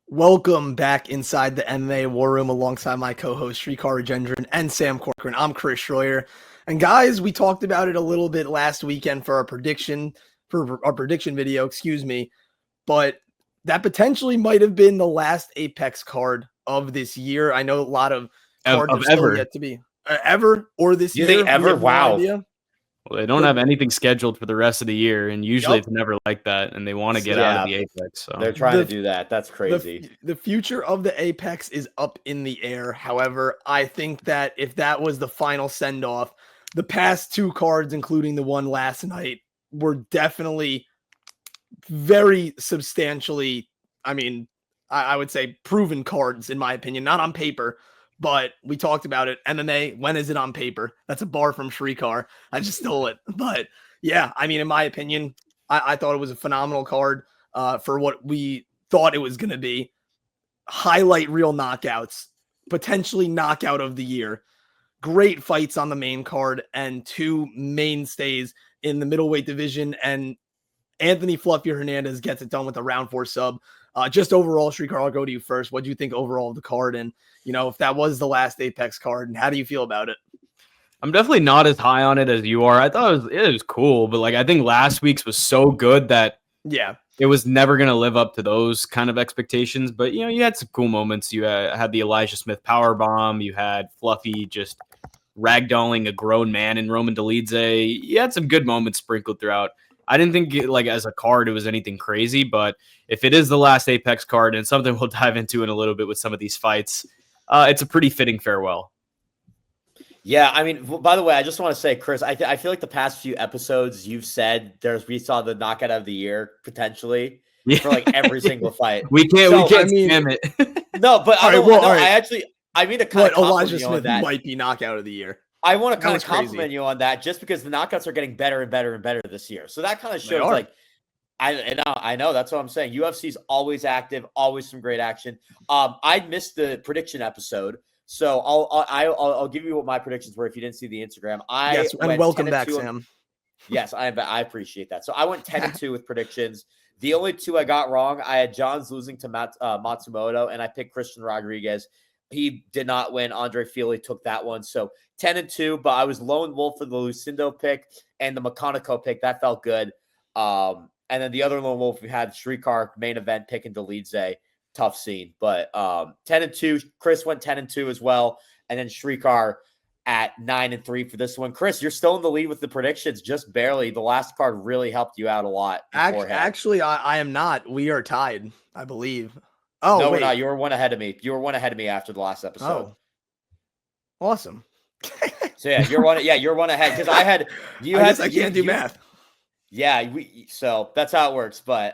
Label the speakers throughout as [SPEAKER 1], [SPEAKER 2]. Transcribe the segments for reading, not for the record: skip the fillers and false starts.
[SPEAKER 1] Welcome back inside the MMA War Room alongside my co-host Srikar, Rajendran, and Sam Corcoran. I'm Chris Shroyer. And guys, we talked about it a little bit last weekend for our prediction video, but that potentially might have been the last Apex card of this year. I know a lot of cards are still yet to be ever or this year.
[SPEAKER 2] You think ever? Wow.
[SPEAKER 1] Idea.
[SPEAKER 3] Well, they don't have anything scheduled for the rest of the year, and usually it's never like that, and they want to get out of the Apex. So
[SPEAKER 2] they're trying to do that. That's crazy.
[SPEAKER 1] The future of the Apex is up in the air. However, I think that if that was the final send-off, the past two cards, including the one last night, were definitely very substantially, I would say proven cards, in my opinion, not on paper. But we talked about it. MMA, when is it on paper? That's a bar from Srikar. I just stole it. But yeah, in my opinion, I thought it was a phenomenal card for what we thought it was going to be. Highlight reel knockouts, potentially knockout of the year. Great fights on the main card and two mainstays in the middleweight division. And Anthony Fluffy Hernandez gets it done with a round 4 sub. Just overall, Srikar, I'll go to you first. What do you think overall of the card? And, if that was the last Apex card, and how do you feel about it?
[SPEAKER 3] I'm definitely not as high on it as you are. I thought it was cool, but I think last week's was so good that it was never going to live up to those kind of expectations. But, you had some cool moments. You had the Elijah Smith Powerbomb. You had Fluffy just ragdolling a grown man in Roman Dolidze. You had some good moments sprinkled throughout. I didn't think as a card it was anything crazy, but if it is the last Apex card and something we'll dive into in a little bit with some of these fights, it's a pretty fitting farewell.
[SPEAKER 2] Yeah, by the way, I just want to say, Chris, I feel like the past few episodes you've said we saw the knockout of the year potentially for every single fight.
[SPEAKER 3] We can't spam it.
[SPEAKER 2] No, but I mean to kind of
[SPEAKER 1] Elijah Smith might be knockout of the year.
[SPEAKER 2] I want to kind of compliment you on that just because the knockouts are getting better and better and better this year. So that kind of shows I know that's what I'm saying. UFC's always active, always some great action. I missed the prediction episode, so I'll give you what my predictions were if you didn't see the Instagram.
[SPEAKER 1] Yes, and welcome back, Sam.
[SPEAKER 2] Yes, I appreciate that. So I went 10-2 with predictions. The only two I got wrong, I had Johns losing to Matsumoto, and I picked Christian Rodriguez. He did not win. Andre Fili took that one. So 10-2, but I was lone wolf for the Lucindo pick and the McConaughey pick. That felt good. And then the other lone wolf, we had Srikar main event pick and Dolidze. Tough scene. But 10-2. Chris went 10-2 as well. And then Srikar at 9-3 for this one. Chris, you're still in the lead with the predictions, just barely. The last card really helped you out a lot.
[SPEAKER 1] Actually, I am not. We are tied, I believe.
[SPEAKER 2] Oh, no, we're not. You were one ahead of me. You were one ahead of me after the last episode.
[SPEAKER 1] Oh, awesome.
[SPEAKER 2] So yeah, you're one. Yeah, you're one ahead because I had you.
[SPEAKER 1] I can't do math.
[SPEAKER 2] Yeah, so that's how it works. But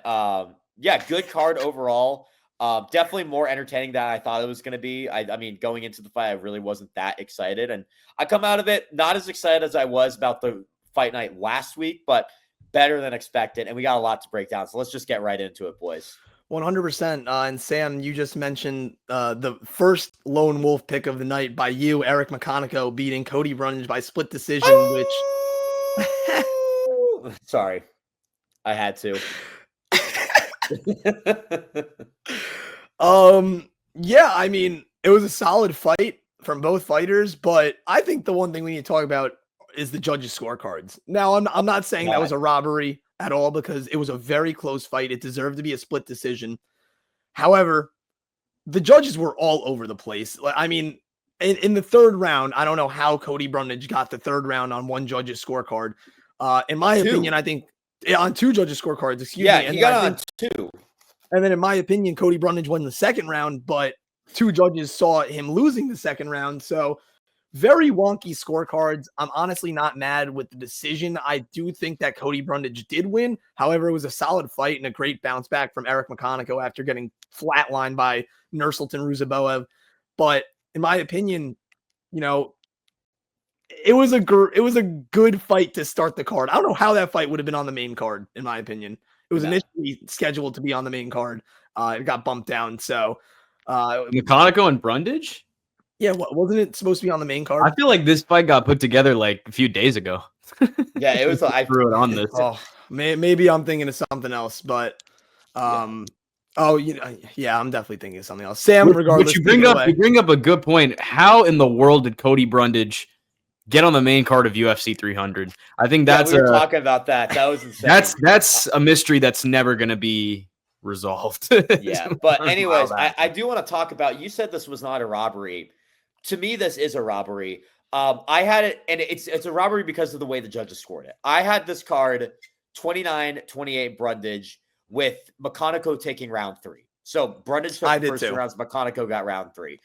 [SPEAKER 2] yeah, good card overall. Definitely more entertaining than I thought it was going to be. I mean, going into the fight, I really wasn't that excited, and I come out of it not as excited as I was about the fight night last week, but better than expected. And we got a lot to break down, so let's just get right into it, boys.
[SPEAKER 1] 100%. And Sam, you just mentioned the first lone wolf pick of the night by you, Eric McConaughey, beating Cody Brundage by split decision, which
[SPEAKER 2] sorry, I had to.
[SPEAKER 1] Yeah, it was a solid fight from both fighters, but I think the one thing we need to talk about is the judges' scorecards. Now, I'm not saying that was a robbery at all because it was a very close fight. It deserved to be a split decision. However, the judges were all over the place. In the third round, I don't know how Cody Brundage got the third round on one judge's scorecard. In my opinion, I think on two judges' scorecards, excuse me.
[SPEAKER 2] Yeah, he got on two.
[SPEAKER 1] And then in my opinion, Cody Brundage won the second round, but two judges saw him losing the second round. So very wonky scorecards. I'm honestly not mad with the decision. I do think that Cody Brundage did win. However, it was a solid fight and a great bounce back from Eric McConaughey after getting flatlined by Nursultan Ruzaboev. But in my opinion, it was a good fight to start the card. I don't know how that fight would have been on the main card, in my opinion. It was initially scheduled to be on the main card. It got bumped down. So
[SPEAKER 3] McConaughey and Brundage?
[SPEAKER 1] Yeah, wasn't it supposed to be on the main card?
[SPEAKER 3] I feel like this fight got put together a few days ago.
[SPEAKER 2] Yeah, it was. I
[SPEAKER 3] threw it on this.
[SPEAKER 1] Oh, maybe I'm thinking of something else, but Oh, yeah, I'm definitely thinking of something else. Sam, regardless,
[SPEAKER 3] you bring up a good point. How in the world did Cody Brundage get on the main card of UFC 300? I think that's
[SPEAKER 2] we were talking about that. That was insane.
[SPEAKER 3] That's a mystery that's never going to be resolved.
[SPEAKER 2] Yeah, but anyways, I do want to talk about. You said this was not a robbery. To me, this is a robbery. I had it, and it's a robbery because of the way the judges scored it. I had this card 29-28 Brundage with McConaughey taking round 3. So Brundage took the first 2 rounds. McConaughey got round 3.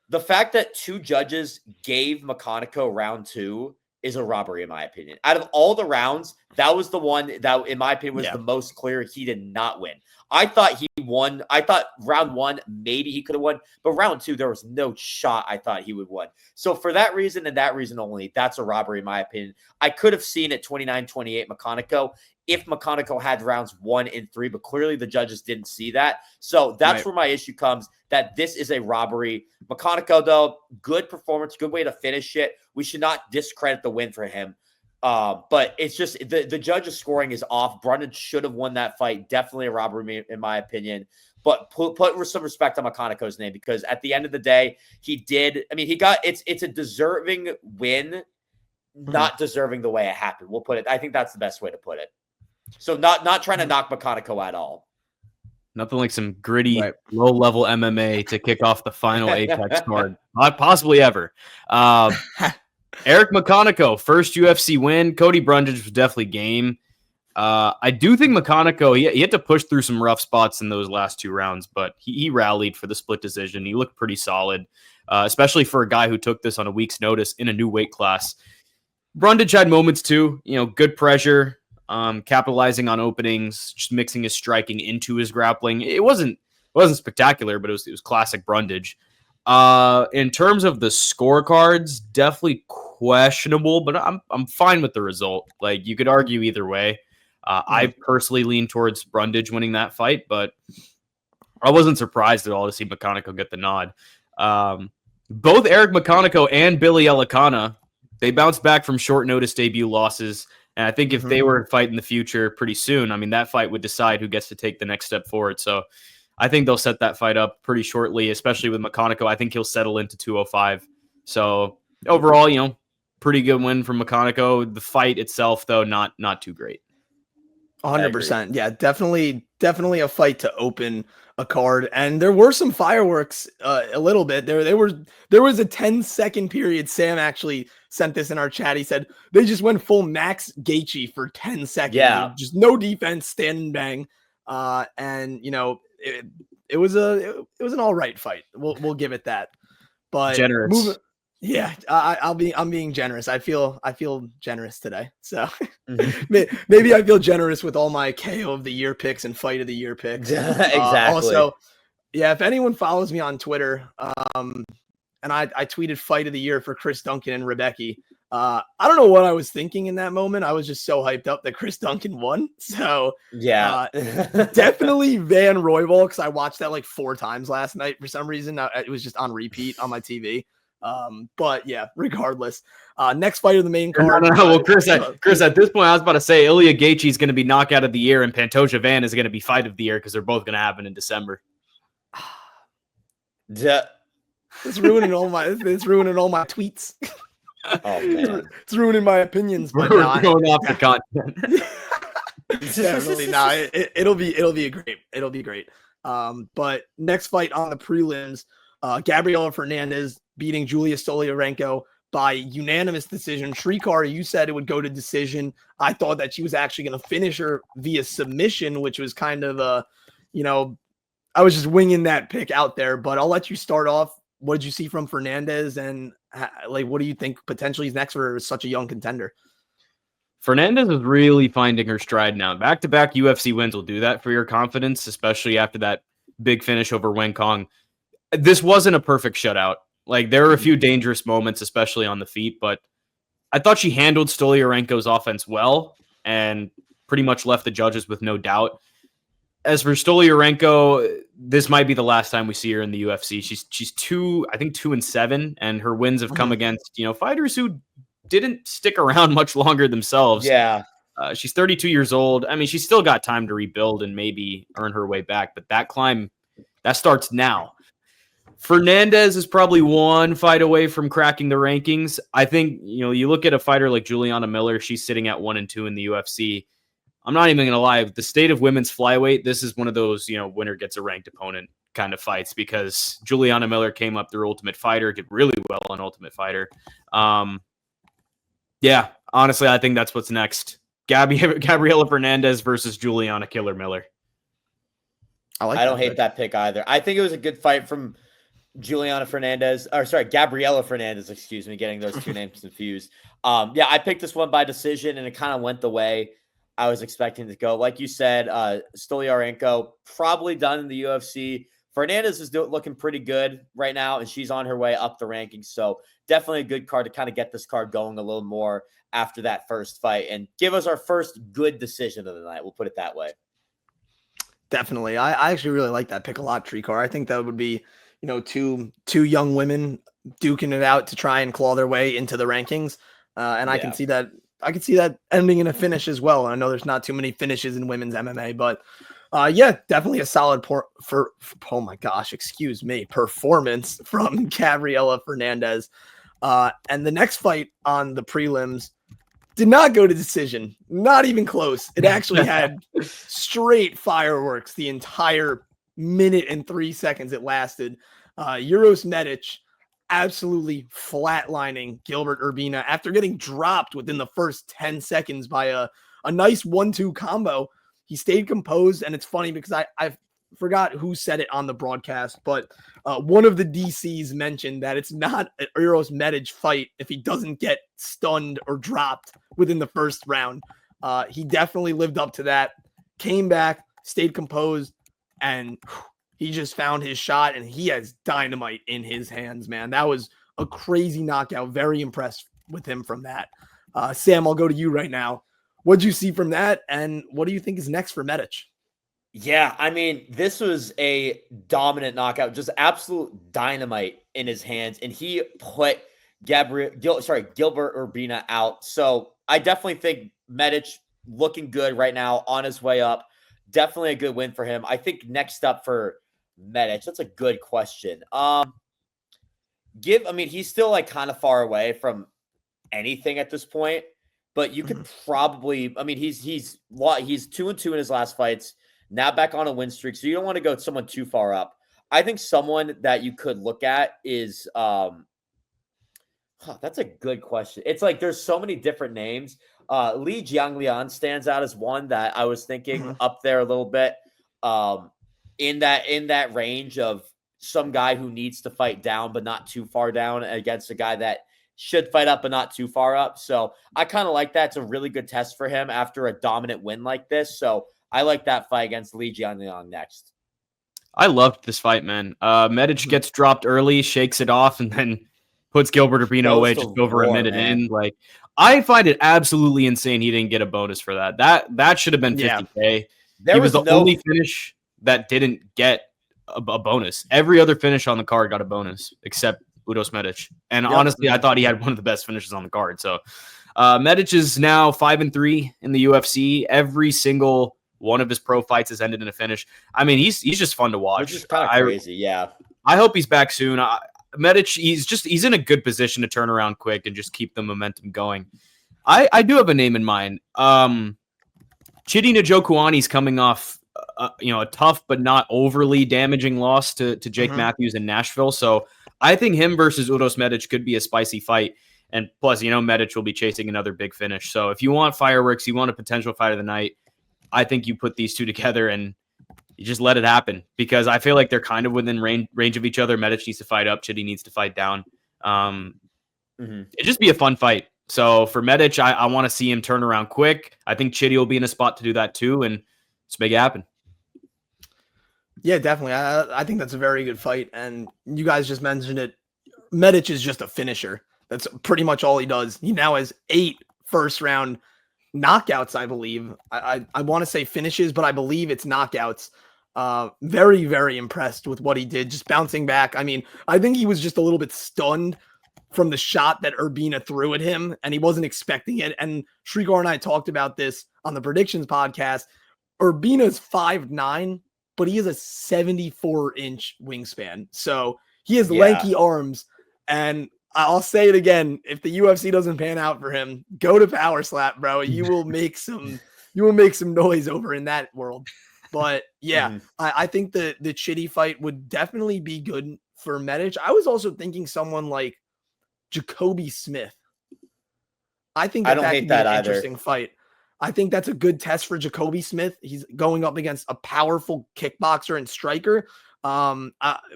[SPEAKER 2] The fact that 2 judges gave McConaughey round 2 is a robbery, in my opinion. Out of all the rounds, that was the one that, in my opinion, was the most clear he did not win. I thought he won. I thought round 1, maybe he could have won, but round 2, there was no shot I thought he would win. So for that reason and that reason only, that's a robbery, in my opinion. I could have seen it 29-28 McConaughey if McConaughey had rounds 1 and 3, but clearly the judges didn't see that. So that's where my issue comes, that this is a robbery. McConaughey, though, good performance, good way to finish it. We should not discredit the win for him. But it's just the judge's scoring is off. Brundage should have won that fight. Definitely a robbery, in my opinion. But put some respect on McConaughey's name, because at the end of the day, he did. I mean, he got it's a deserving win, not deserving the way it happened. We'll put it. I think that's the best way to put it. So not trying to knock McConaughey at all.
[SPEAKER 3] Nothing like some gritty, low-level MMA to kick off the final Apex card. Not possibly ever. Eric McConaughey, first UFC win. Cody Brundage was definitely game. I do think McConaughey, he had to push through some rough spots in those last 2 rounds, but he rallied for the split decision. He looked pretty solid, especially for a guy who took this on a week's notice in a new weight class. Brundage had moments too, good pressure, capitalizing on openings, just mixing his striking into his grappling. It wasn't spectacular, but it was classic Brundage. In terms of the scorecards, definitely questionable, but I'm fine with the result. Like, you could argue either way. I personally lean towards Brundage winning that fight, but I wasn't surprised at all to see McConaughey get the nod. Both Eric McConaughey and Billy Elikana, they bounced back from short notice debut losses. And I think if they were to fight in the future pretty soon, I mean, that fight would decide who gets to take the next step forward. So I think they'll set that fight up pretty shortly, especially with McConaughey. I think he'll settle into 205. So overall, pretty good win from McConaughey. The fight itself, though, not too great.
[SPEAKER 1] 100%. Yeah, definitely a fight to open a card. And there were some fireworks a little bit. There was a 10-second period. Sam actually sent this in our chat. He said they just went full Max Gaethje for 10 seconds.
[SPEAKER 2] Yeah.
[SPEAKER 1] Just no defense, stand and bang. And it was an all right fight. We'll give it that. But
[SPEAKER 3] generous.
[SPEAKER 1] I'm being generous. I feel generous today. So maybe I feel generous with all my KO of the year picks and fight of the year picks.
[SPEAKER 2] Exactly.
[SPEAKER 1] Also, if anyone follows me on Twitter, and I tweeted fight of the year for Chris Duncan and Rebecca. I don't know what I was thinking in that moment. I was just so hyped up that Chris Duncan won. So definitely Van Royval, because I watched that like 4 times last night for some reason. It was just on repeat on my TV. But yeah, regardless, next fight of the main card.
[SPEAKER 3] No. Well, Chris, at this point, I was about to say Ilya Gaethje is going to be knockout of the year, and Pantoja Van is going to be fight of the year because they're both going to happen in December.
[SPEAKER 1] It's ruining all my tweets.
[SPEAKER 2] Oh man,
[SPEAKER 1] it's ruining my opinions. But
[SPEAKER 3] we're going off the content.
[SPEAKER 1] Definitely not. It'll be great. But next fight on the prelims, Gabriela Hernandez beating Julia Stoliarenko by unanimous decision. Srikar, you said it would go to decision. I thought that she was actually going to finish her via submission, which was kind of I was just winging that pick out there. But I'll let you start off. What did you see from Hernandez, and what do you think potentially is next for such a young contender?
[SPEAKER 3] Hernandez is really finding her stride now. Back-to-back UFC wins will do that for your confidence, especially after that big finish over Wen Kong. This wasn't a perfect shutout. Like, there were a few dangerous moments, especially on the feet, but I thought she handled Stoliarenko's offense well and pretty much left the judges with no doubt. As for Stoliarenko, this might be the last time we see her in the UFC. She's 2-7, and her wins have come against, fighters who didn't stick around much longer themselves.
[SPEAKER 2] Yeah.
[SPEAKER 3] She's 32 years old. I mean, she's still got time to rebuild and maybe earn her way back, but that climb, that starts now. Hernandez is probably one fight away from cracking the rankings. I think, you look at a fighter like Juliana Miller, she's sitting at 1-2 in the UFC. I'm not even going to lie. The state of women's flyweight, this is one of those, winner gets a ranked opponent kind of fights, because Juliana Miller came up through Ultimate Fighter, did really well on Ultimate Fighter. Yeah, honestly, I think that's what's next. Gabriela Hernandez versus Juliana Killer Miller.
[SPEAKER 2] I don't hate that pick either. I think it was a good fight from Gabriela Hernandez, excuse me, getting those two names confused. Yeah, I picked this one by decision, and it kind of went the way I was expecting to go. Like you said, Stoliarenko probably done in the UFC. Hernandez is looking pretty good right now, and she's on her way up the rankings. So definitely a good card to kind of get this card going a little more after that first fight and give us our first good decision of the night. We'll put it that way.
[SPEAKER 1] Definitely. I actually really like that pick a lot, Srikar. I think that would be, two young women duking it out to try and claw their way into the rankings. And I can see that. I can see that ending in a finish as well. I know there's not too many finishes in women's MMA, but yeah, definitely a solid performance from Gabriela Hernandez. And the next fight on the prelims did not go to decision, not even close. It actually had straight fireworks the entire minute and 3 seconds it lasted. Uros Medic absolutely flatlining Gilbert Urbina after getting dropped within the first 10 seconds by a nice 1-2 combo. He stayed composed, and it's funny because I forgot who said it on the broadcast, but one of the DCs mentioned that it's not an Uros Medic fight if he doesn't get stunned or dropped within the first round. He definitely lived up to that, came back, stayed composed, and he just found his shot, and he has dynamite in his hands, man. That was a crazy knockout. Very impressed with him from that. Sam, I'll go to you right now. What'd you see from that, and what do you think is next for Medic?
[SPEAKER 2] Yeah, I mean, this was a dominant knockout, just absolute dynamite in his hands, and he put Gilbert Urbina out. So I definitely think Medic looking good right now, on his way up. Definitely a good win for him. I think next up for Medic, that's a good question. He's still like kind of far away from anything at this point, but you could probably, he's 2-2 in his last fights. Now back on a win streak, so you don't want to go someone too far up. I think someone that you could look at is that's a good question. It's like there's so many different names. Li Jianglian stands out as one that I was thinking up there a little bit. In that range of some guy who needs to fight down but not too far down against a guy that should fight up but not too far up. So I kind of like that. It's a really good test for him after a dominant win like this. So I like that fight against Li Jiangliang next.
[SPEAKER 3] I loved this fight, man. Medic gets dropped early, shakes it off, and then puts Gilbert Urbina away just over a minute in. Like, I find it absolutely insane he didn't get a bonus for that. That should have been 50K. He was the only finish that didn't get a bonus. Every other finish on the card got a bonus except Uros Medic. And honestly, I thought he had one of the best finishes on the card. So Medic is now 5-3 in the UFC. Every single one of his pro fights has ended in a finish. I mean, he's just fun to watch.
[SPEAKER 2] Which is kind of crazy, yeah.
[SPEAKER 3] I hope he's back soon. Medic, he's in a good position to turn around quick and just keep the momentum going. I do have a name in mind. Chidi Njokuani's coming off a tough but not overly damaging loss to Jake Matthews in Nashville. So I think him versus Uros Medic could be a spicy fight. And plus, Medic will be chasing another big finish. So if you want fireworks, you want a potential fight of the night, I think you put these two together and you just let it happen, because I feel like they're kind of within range of each other. Medic needs to fight up. Chidi needs to fight down. It'd just be a fun fight. So for Medic, I want to see him turn around quick. I think Chidi will be in a spot to do that too, and let's make it happen.
[SPEAKER 1] Yeah, definitely. I think that's a very good fight. And you guys just mentioned it. Medic is just a finisher. That's pretty much all he does. He now has 8 first-round knockouts, I believe. I want to say finishes, but I believe it's knockouts. Very, very impressed with what he did, just bouncing back. I mean, I think he was just a little bit stunned from the shot that Urbina threw at him, and he wasn't expecting it. And Srikar and I talked about this on the predictions podcast. Urbina's 5'9", but he has a 74-inch wingspan. So he has lanky arms. And I'll say it again, if the UFC doesn't pan out for him, go to Power Slap, bro. You will make some noise over in that world. But yeah, I think the Chitty fight would definitely be good for Medic. I was also thinking someone like Jacoby Smith. I think that could be an interesting fight. I think that's a good test for Jacoby Smith. He's going up against a powerful kickboxer and striker.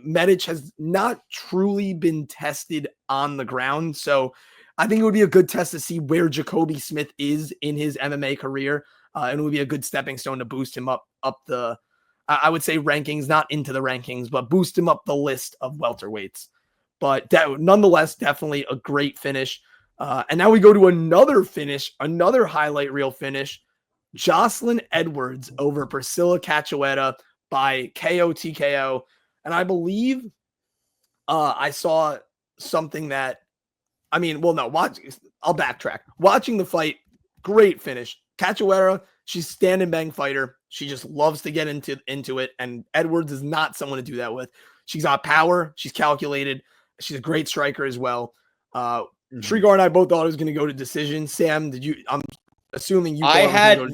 [SPEAKER 1] Medic has not truly been tested on the ground. So I think it would be a good test to see where Jacoby Smith is in his MMA career. And it would be a good stepping stone to boost him up the, I would say rankings, not into the rankings, but boost him up the list of welterweights. But nonetheless, definitely a great finish. And now we go to another finish, another highlight reel finish. Joselyne Edwards over Priscilla Cachoeira by KO TKO. And I believe I saw something that, I'll backtrack. Watching the fight, great finish. Cachoeira, she's stand and bang fighter. She just loves to get into it. And Edwards is not someone to do that with. She's got power. She's calculated. She's a great striker as well. Srikar and I both thought it was going to go to decision. Sam, did you? I'm assuming you. I
[SPEAKER 2] did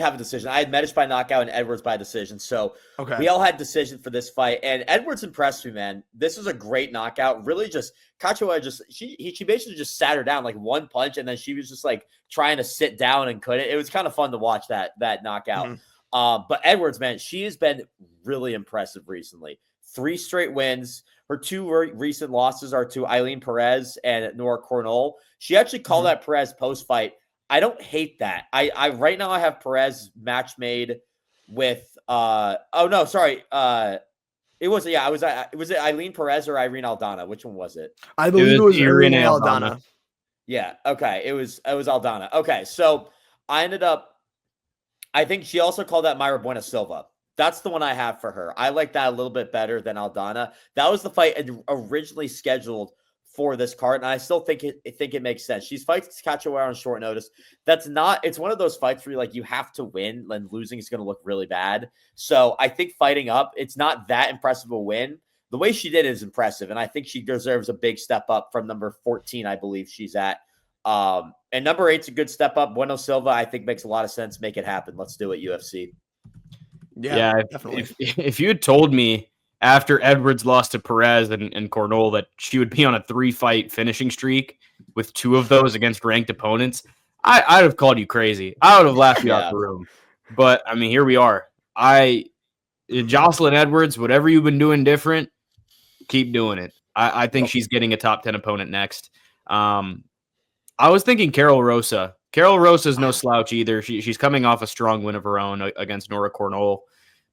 [SPEAKER 2] have a decision. I had Medic by knockout and Edwards by decision. So we all had decision for this fight. And Edwards impressed me, man. This was a great knockout. Really, just Cachoeira she basically just sat her down like one punch, and then she was just like trying to sit down and couldn't. It was kind of fun to watch that knockout. But Edwards, man, she has been really impressive recently. 3 straight wins. Her 2 recent losses are to Eileen Perez and Nora Cornell. She actually called that Perez post-fight. I don't hate that. I right now I have Perez match made with it was it Eileen Perez or Irene Aldana? Which one was it?
[SPEAKER 1] I believe it was Irene Aldana.
[SPEAKER 2] Yeah, okay. It was Aldana. Okay, so I think she also called that Mayra Buena Silva. That's the one I have for her. I like that a little bit better than Aldana. That was the fight originally scheduled for this card, and I still think it makes sense. She's fights Cachoeira on short notice. It's one of those fights where you have to win, and losing is going to look really bad. So I think fighting up, it's not that impressive a win. The way she did it is impressive, and I think she deserves a big step up from number 14, I believe she's at. And number 8's a good step up. Bueno Silva, I think, makes a lot of sense. Make it happen. Let's do it, UFC.
[SPEAKER 3] Yeah, definitely. If you had told me after Edwards lost to Perez and Cornell that she would be on a 3-fight finishing streak with 2 of those against ranked opponents, I'd have called you crazy. I would have laughed you out the room. But, I mean, here we are. Joselyne Edwards, whatever you've been doing different, keep doing it. I think she's getting a top 10 opponent next. I was thinking Carol Rosa. Carol Rosa is no slouch either. She's coming off a strong win of her own against Nora Cornell.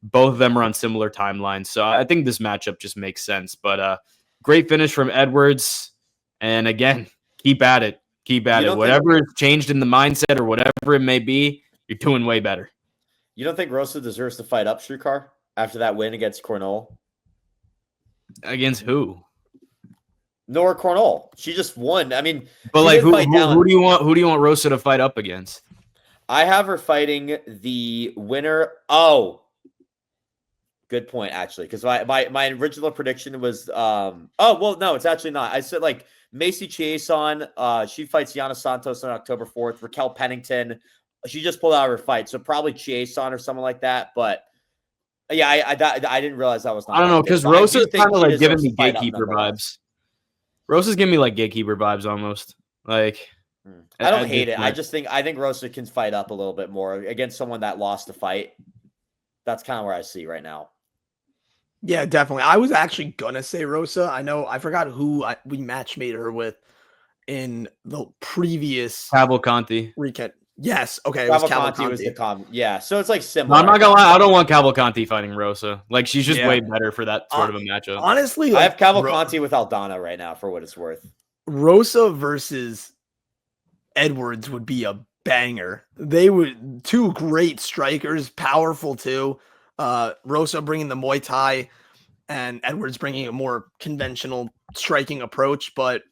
[SPEAKER 3] Both of them are on similar timelines. So I think this matchup just makes sense. But great finish from Edwards. And again, keep at it. Keep at it. Whatever has changed in the mindset or whatever it may be, you're doing way better.
[SPEAKER 2] You don't think Rosa deserves to fight up, Srikar, after that win against Cornell?
[SPEAKER 3] Against who?
[SPEAKER 2] Nora Cornell. She just won. I mean,
[SPEAKER 3] but like, who do you want? Who do you want Rosa to fight up against?
[SPEAKER 2] I have her fighting the winner. Oh, good point, actually, because my original prediction was no, it's actually not. I said like Macy Chiasson. She fights Yana Santos on October 4th. Raquel Pennington. She just pulled out of her fight, so probably Chiasson or someone like that. But yeah, I didn't realize that was not.
[SPEAKER 3] I don't know, because Rosa's kind of like giving me gatekeeper vibes. Rosa's giving me like gatekeeper vibes almost. Like,
[SPEAKER 2] I don't hate it. I think Rosa can fight up a little bit more against someone that lost the fight. That's kind of where I see right now.
[SPEAKER 1] Yeah, definitely. I was actually gonna say Rosa. I forgot who we match made her with in the previous
[SPEAKER 3] Cavalcanti
[SPEAKER 1] recap. Yes, okay.
[SPEAKER 2] Cavalcanti was the yeah. So it's like similar.
[SPEAKER 3] No, I'm not gonna lie. I don't want Cavalcanti fighting Rosa. Like, she's just way better for that sort of a matchup.
[SPEAKER 1] Honestly,
[SPEAKER 2] I have Cavalcanti with Aldana right now for what it's worth.
[SPEAKER 1] Rosa versus Edwards would be a banger. They would 2 great strikers, powerful too. Rosa bringing the Muay Thai. and Edwards bringing a more conventional striking approach, but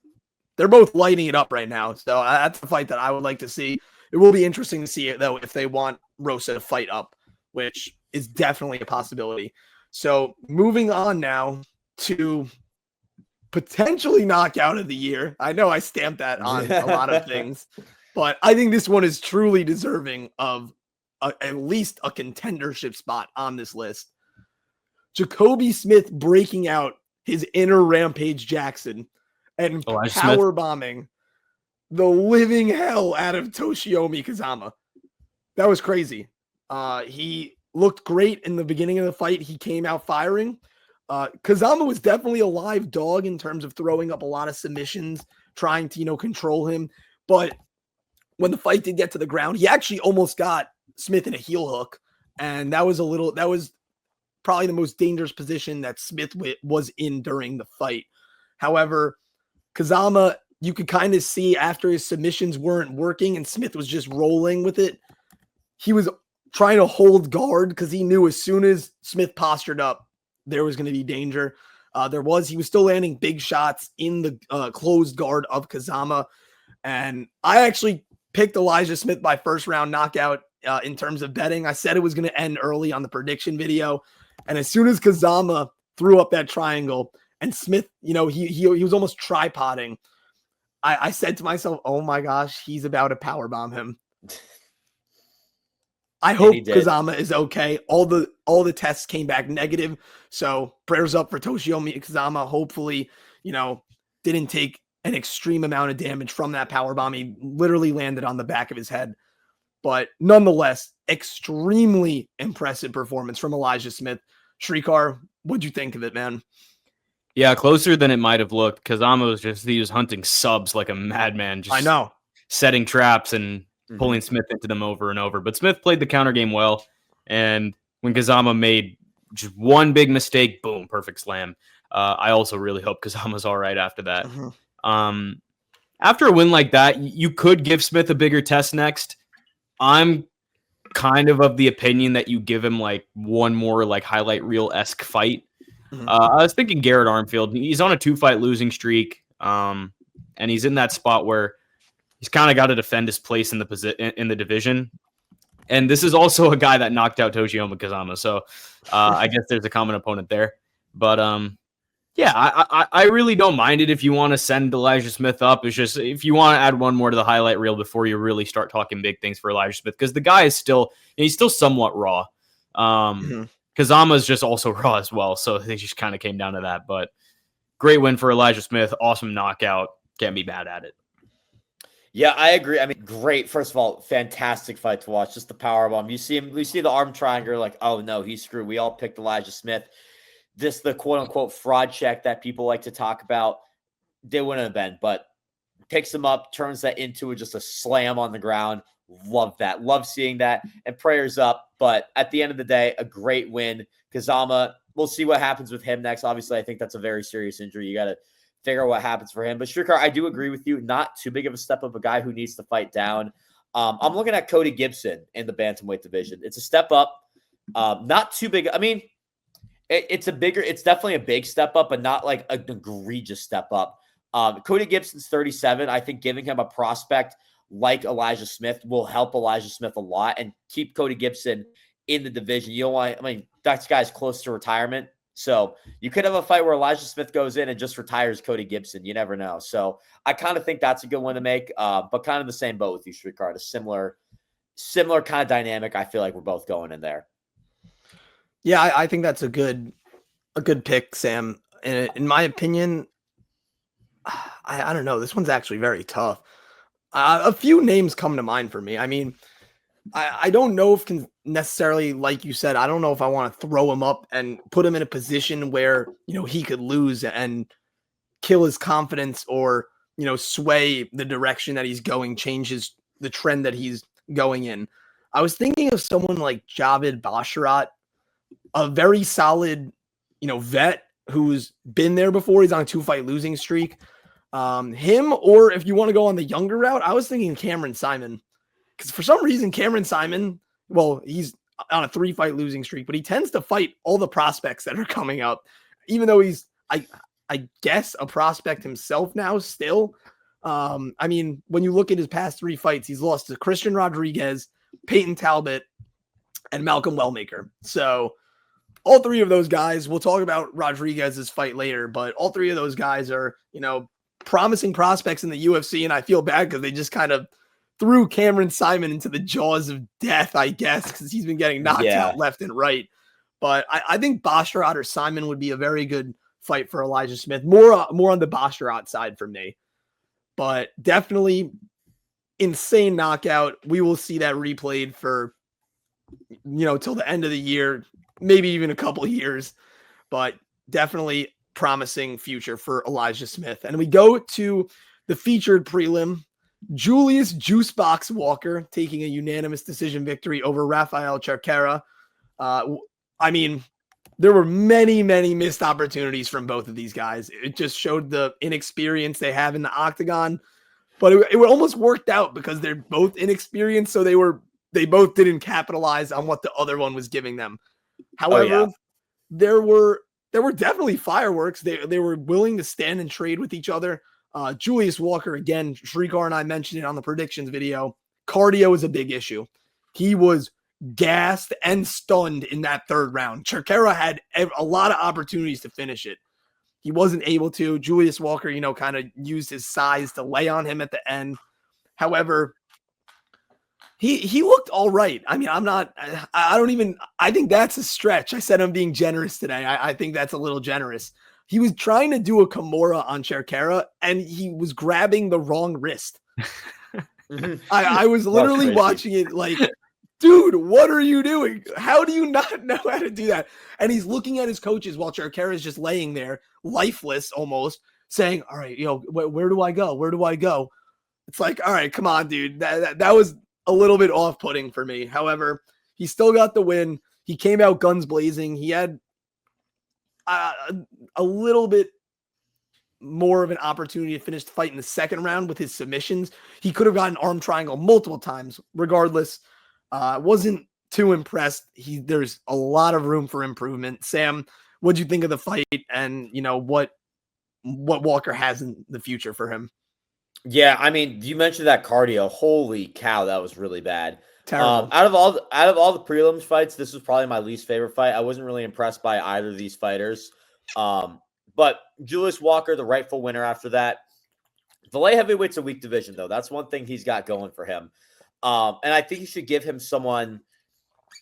[SPEAKER 1] they're both lighting it up right now. So that's the fight that I would like to see. It will be interesting to see it, though, if they want Rosa to fight up, which is definitely a possibility. So moving on now to potentially knockout of the year. I know I stamped that on a lot of things, but I think this one is truly deserving of at least a contendership spot on this list. Jacoby Smith breaking out his inner Rampage Jackson and power bombing the living hell out of Toshiomi Kazama. That was crazy. He looked great in the beginning of the fight. He came out firing. Kazama was definitely a live dog in terms of throwing up a lot of submissions, trying to, control him. But when the fight did get to the ground, he actually almost got Smith in a heel hook. And that was probably the most dangerous position that Smith was in during the fight. However, Kazama, you could kind of see after his submissions weren't working and Smith was just rolling with it, he was trying to hold guard because he knew as soon as Smith postured up, there was going to be danger. He was still landing big shots in the closed guard of Kazama. And I actually picked Elijah Smith by first round knockout in terms of betting. I said it was going to end early on the prediction video. And as soon as Kazama threw up that triangle and Smith, he was almost tripoding, I said to myself, oh my gosh, he's about to powerbomb him. I hope Kazama is okay. All the tests came back negative. So prayers up for Toshiomi Kazama. Hopefully, didn't take an extreme amount of damage from that powerbomb. He literally landed on the back of his head. But nonetheless, extremely impressive performance from Elijah Smith. Srikar, what'd you think of it, man?
[SPEAKER 3] Yeah, closer than it might have looked. Kazama he was hunting subs like a madman.
[SPEAKER 1] I know.
[SPEAKER 3] Setting traps and pulling Smith into them over and over. But Smith played the counter game well. And when Kazama made just one big mistake, boom, perfect slam. I also really hope Kazama's all right after that. After a win like that, you could give Smith a bigger test next. I'm kind of the opinion that you give him like one more like highlight reel-esque fight. I was thinking Garrett Armfield. He's on a 2-fight losing streak. And he's in that spot where he's kind of got to defend his place in the division. And this is also a guy that knocked out Toshiomi Kazama. So I guess there's a common opponent there. But yeah, I really don't mind it if you want to send Elijah Smith up. It's just if you want to add one more to the highlight reel before you really start talking big things for Elijah Smith, because the guy is he's still somewhat raw. Kazama is just also raw as well. So they just kind of came down to that. But great win for Elijah Smith. Awesome knockout. Can't be bad at it.
[SPEAKER 2] Yeah, I agree. I mean, great. First of all, fantastic fight to watch. Just the powerbomb. You see the arm triangle, like, oh no, he's screwed. We all picked Elijah Smith. This the quote unquote fraud check that people like to talk about. They wouldn't have been, but picks him up, turns that into just a slam on the ground. Love that. Love seeing that. And prayers up. But at the end of the day, a great win. Kazama, we'll see what happens with him next. Obviously, I think that's a very serious injury. You got to figure out what happens for him. But Srikar, I do agree with you. Not too big of a step up, a guy who needs to fight down. I'm looking at Cody Gibson in the bantamweight division. It's a step up. Not too big. I mean, it's definitely a big step up, but not like an egregious step up. Cody Gibson's 37. I think giving him a prospect like Elijah Smith will help Elijah Smith a lot and keep Cody Gibson in the division. You don't want, that guy's close to retirement. So you could have a fight where Elijah Smith goes in and just retires Cody Gibson. You never know. So I kind of think that's a good one to make, but kind of the same boat with you, Srikar. A similar kind of dynamic. I feel like we're both going in there.
[SPEAKER 1] Yeah, I think that's a good pick, Sam. And in my opinion, I don't know. This one's actually very tough. A few names come to mind for me. I mean, I don't know if necessarily, like you said, I don't know if I want to throw him up and put him in a position where, he could lose and kill his confidence or, sway the direction that he's going, changes the trend that he's going in. I was thinking of someone like Javid Basharat, a very solid, vet who's been there before. He's on a 2-fight losing streak. Him, or if you want to go on the younger route, I was thinking Cameron Simon. Because for some reason, Cameron Simon, well, he's on a 3-fight losing streak, but he tends to fight all the prospects that are coming up. even though he's, I guess, a prospect himself now still. I mean, when you look at his past 3 fights, he's lost to Christian Rodriguez, Peyton Talbot, and Malcolm Wellmaker. So all 3 of those guys, we'll talk about Rodriguez's fight later, but all 3 of those guys are, promising prospects in the UFC, and I feel bad because they just kind of threw Cameron Simon into the jaws of death, I guess, because he's been getting knocked out left and right. But I think Basharat or Simon would be a very good fight for Elijah Smith. More on the Basharat side for me. But definitely insane knockout. We will see that replayed for, till the end of the year, maybe even a couple of years. But definitely promising future for Elijah Smith. And we go to the featured prelim. Julius Juicebox Walker taking a unanimous decision victory over Rafael Cerqueira. I mean, there were many, many missed opportunities from both of these guys. It just showed the inexperience they have in the octagon, but it almost worked out because they're both inexperienced. So they both didn't capitalize on what the other one was giving them. However, there were definitely fireworks. They were willing to stand and trade with each other. Julius Walker, again, Srikar and I mentioned it on the predictions video. Cardio is a big issue. He was gassed and stunned in that 3rd round. Cerqueira had a lot of opportunities to finish it. He wasn't able to. Julius Walker, kind of used his size to lay on him at the end. However, he looked all right. I mean, I think that's a stretch. I said I'm being generous today. I think that's a little generous. He was trying to do a Kimura on Cerqueira, and he was grabbing the wrong wrist. I was literally watching it like, dude, what are you doing? How do you not know how to do that? And he's looking at his coaches while Cerqueira is just laying there, lifeless almost, saying, all right, where do I go? Where do I go? It's like, all right, come on, dude. That was a little bit off-putting for me. However, he still got the win. He came out guns blazing. He had a little bit more of an opportunity to finish the fight in the 2nd round with his submissions. He could have gotten arm triangle multiple times. Regardless, wasn't too impressed. There's a lot of room for improvement. Sam, what'd you think of the fight, and what Walker has in the future for him?
[SPEAKER 2] Yeah, I mean, you mentioned that cardio. Holy cow, that was really bad.
[SPEAKER 1] Terrible.
[SPEAKER 2] Out of all the prelims fights, this was probably my least favorite fight. I wasn't really impressed by either of these fighters. But Julius Walker, the rightful winner after that. The light heavyweight's a weak division, though. That's one thing he's got going for him. And I think you should give him someone.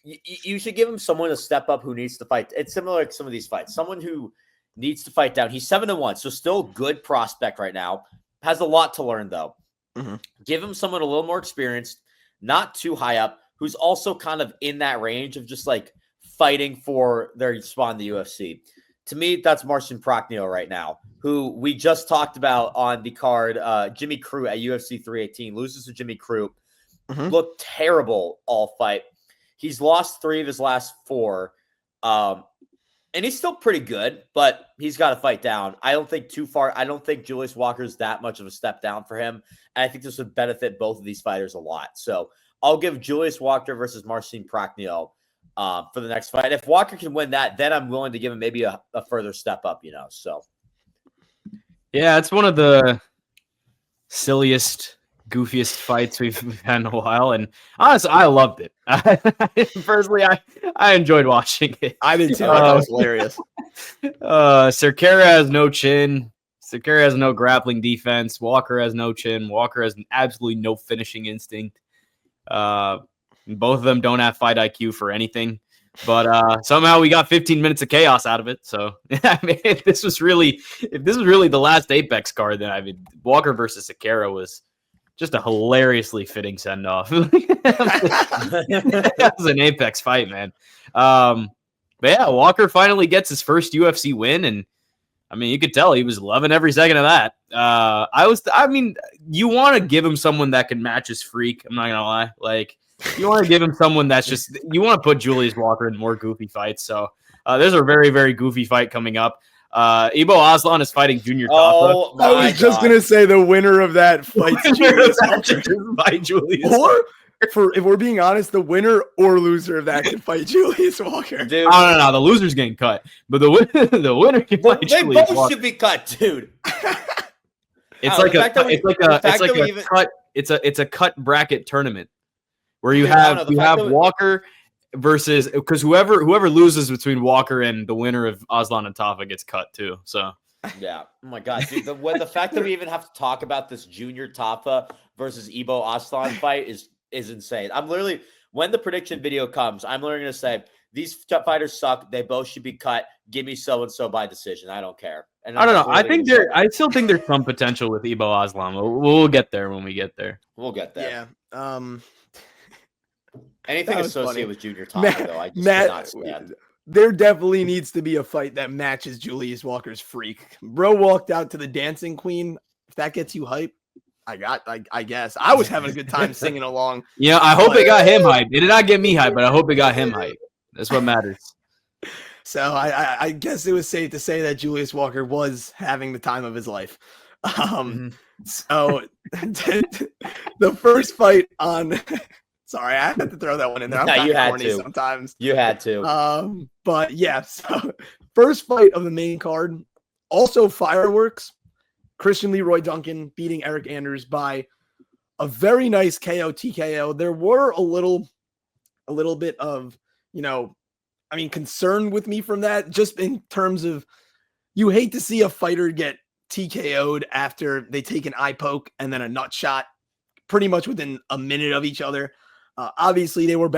[SPEAKER 2] You should give him someone to step up who needs to fight. It's similar to some of these fights. Someone who needs to fight down. He's 7-1, so still good prospect right now. Has a lot to learn, though. Mm-hmm. Give him someone a little more experienced, not too high up, who's also kind of in that range of just like fighting for their spot in the UFC. To me, that's Marcin Prachnio right now, who we just talked about on the card. Jimmy Crute at UFC 318 loses to Jimmy Crute. Mm-hmm. Looked terrible all fight. He's lost 3 of his last 4. And he's still pretty good, but he's got to fight down. I don't think too far. I don't think Julius Walker's that much of a step down for him. And I think this would benefit both of these fighters a lot. So I'll give Julius Walker versus Marcin Prachnio for the next fight. If Walker can win that, then I'm willing to give him maybe a further step up, So,
[SPEAKER 3] yeah, it's one of the silliest, goofiest fights we've had in a while, and honestly, I loved it. Personally, I enjoyed watching it.
[SPEAKER 1] I did too. I thought it was hilarious.
[SPEAKER 3] Cerqueira has no chin. Cerqueira has no grappling defense. Walker has no chin. Walker has absolutely no finishing instinct. Both of them don't have fight IQ for anything. But somehow we got 15 minutes of chaos out of it. So I mean, if this was really the last Apex card, then Walker versus Cerqueira was just a hilariously fitting send-off. That was an Apex fight, man. But yeah, Walker finally gets his first UFC win, and I mean, you could tell he was loving every second of that. You want to give him someone that can match his freak. I'm not gonna lie. Like, you want to give him someone that's just, you want to put Julius Walker in more goofy fights. So there's a very, very goofy fight coming up. Ibo Aslan is fighting Junior Tafa.
[SPEAKER 1] I was just going to say the winner of that fight
[SPEAKER 3] by Julius.
[SPEAKER 1] if we're being honest, the winner or loser of that can fight Julius Walker.
[SPEAKER 2] Dude,
[SPEAKER 3] No. The loser's getting cut, but the winner can fight
[SPEAKER 2] they
[SPEAKER 3] Julius
[SPEAKER 2] both
[SPEAKER 3] Walker.
[SPEAKER 2] should be cut, dude.
[SPEAKER 3] It's a cut bracket tournament where you have Walker versus, because whoever loses between Walker and the winner of Aslan and Tafa gets cut too. So
[SPEAKER 2] yeah, oh my god, dude, the fact that we even have to talk about this Junior Tafa versus Ibo Aslan fight is insane. I'm literally, when the prediction video comes, I'm literally gonna say these fighters suck. They both should be cut. Give me so and so by decision. I don't care. And
[SPEAKER 3] I don't know. I still think there's some potential with Ibo Aslan. We'll get there when we get there.
[SPEAKER 2] We'll get there.
[SPEAKER 1] Yeah.
[SPEAKER 2] Anything associated with Junior Tafa, though, I just cannot stand.
[SPEAKER 1] There definitely needs to be a fight that matches Julius Walker's freak. Bro walked out to the Dancing Queen. If that gets you hype, I guess. I was having a good time singing along.
[SPEAKER 3] Yeah, I hope it got him hype. It did not get me hype, but I hope it got him hype. That's what matters.
[SPEAKER 1] So I guess it was safe to say that Julius Walker was having the time of his life. So the first fight on... Sorry, I had to throw that one in there. I'm
[SPEAKER 2] you had
[SPEAKER 1] to. Sometimes.
[SPEAKER 2] You had to.
[SPEAKER 1] But yeah, so first fight of the main card, also fireworks. Christian Leroy Duncan beating Eric Anders by a very nice KO TKO. There were a little bit of, concern with me from that, just in terms of, you hate to see a fighter get TKO'd after they take an eye poke and then a nut shot pretty much within a minute of each other. Obviously, they were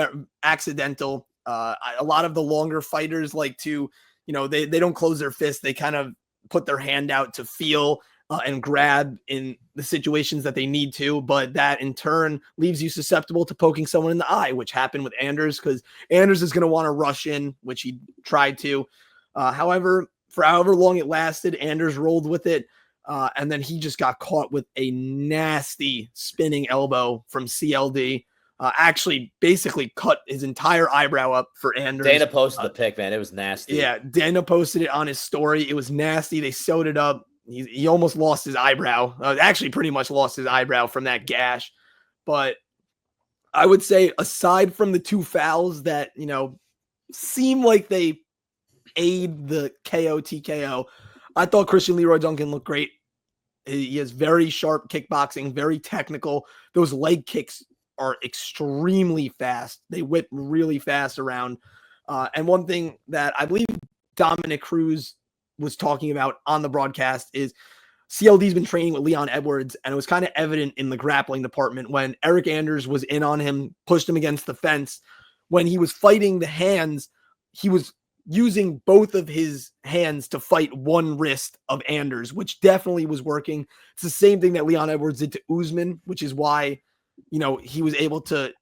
[SPEAKER 1] accidental. A lot of the longer fighters like to, they don't close their fist. They kind of put their hand out to feel and grab in the situations that they need to. But that in turn leaves you susceptible to poking someone in the eye, which happened with Anders, because Anders is going to want to rush in, which he tried to. However, for however long it lasted, Anders rolled with it. And then he just got caught with a nasty spinning elbow from CLD. Actually basically cut his entire eyebrow up for Anders.
[SPEAKER 2] Dana posted the pic, man. It was nasty.
[SPEAKER 1] Yeah, Dana posted it on his story. It was nasty. They sewed it up. He almost lost his eyebrow. Actually pretty much lost his eyebrow from that gash. But I would say, aside from the two fouls that, seem like they aid the KO TKO, I thought Christian Leroy Duncan looked great. He has very sharp kickboxing, very technical. Those leg kicks are extremely fast. They whip really fast around. And one thing that I believe Dominic Cruz was talking about on the broadcast is CLD's been training with Leon Edwards, and it was kind of evident in the grappling department when Eric Anders was in on him, pushed him against the fence. When he was fighting the hands, he was using both of his hands to fight one wrist of Anders, which definitely was working. It's the same thing that Leon Edwards did to Usman, which is why he was able to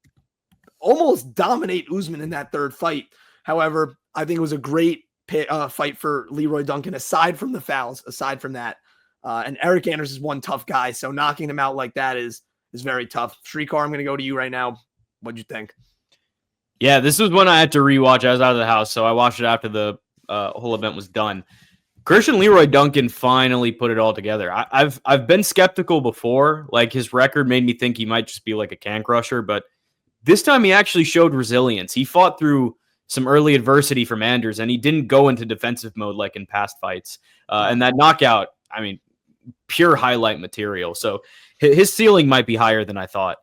[SPEAKER 1] almost dominate Usman in that third fight. However, I think it was a great fight for Leroy Duncan, aside from the fouls, aside from that. And Eric Anders is one tough guy, so knocking him out like that is very tough. Srikar, I'm going to go to you right now. What'd you think?
[SPEAKER 3] Yeah, this was one I had to rewatch. I was out of the house, so I watched it after the whole event was done. Christian Leroy Duncan finally put it all together. I've been skeptical before. Like, his record made me think he might just be like a can crusher, but this time he actually showed resilience. He fought through some early adversity from Anders, and he didn't go into defensive mode like in past fights. And that knockout, pure highlight material. So his ceiling might be higher than I thought.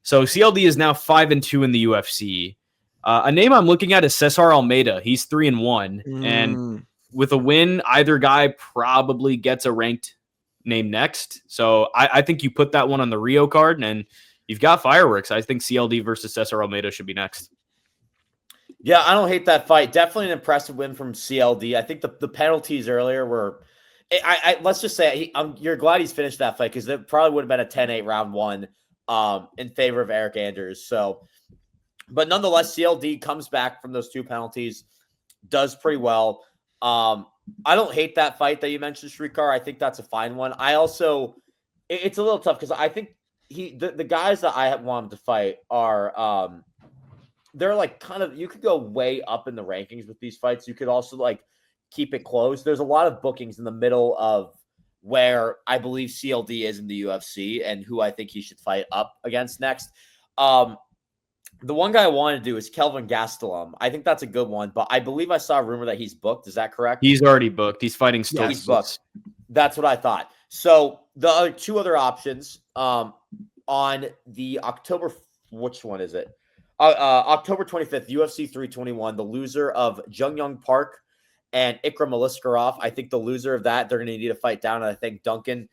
[SPEAKER 3] So CLD is now 5-2 in the UFC. A name I'm looking at is Cesar Almeida. He's 3-1, and with a win, either guy probably gets a ranked name next. So I think you put that one on the Rio card, and you've got fireworks. I think CLD versus Cesar Almeida should be next.
[SPEAKER 2] Yeah, I don't hate that fight. Definitely an impressive win from CLD. I think the penalties earlier were... let's just say you're glad he's finished that fight, because it probably would have been a 10-8 round one in favor of Eric Anders. So, but nonetheless, CLD comes back from those two penalties, does pretty well. I don't hate that fight that you mentioned, Srikar. I think that's a fine one. I also, it's a little tough because I think the guys that I want him to fight are, they're like kind of, you could go way up in the rankings with these fights. You could also like keep it close. There's a lot of bookings in the middle of where I believe CLD is in the UFC and who I think he should fight up against next. The one guy I wanted to do is Kelvin Gastelum. I think that's a good one, but I believe I saw a rumor that he's booked. Is that correct?
[SPEAKER 3] He's already booked. He's fighting Stokes.
[SPEAKER 2] Yeah, he's booked. That's what I thought. So the two other options on the October, which one is it? October 25th, UFC 321, the loser of Jung Young Park and Ikram Aliskerov. I think the loser of that, they're going to need to fight down. And I think Duncan,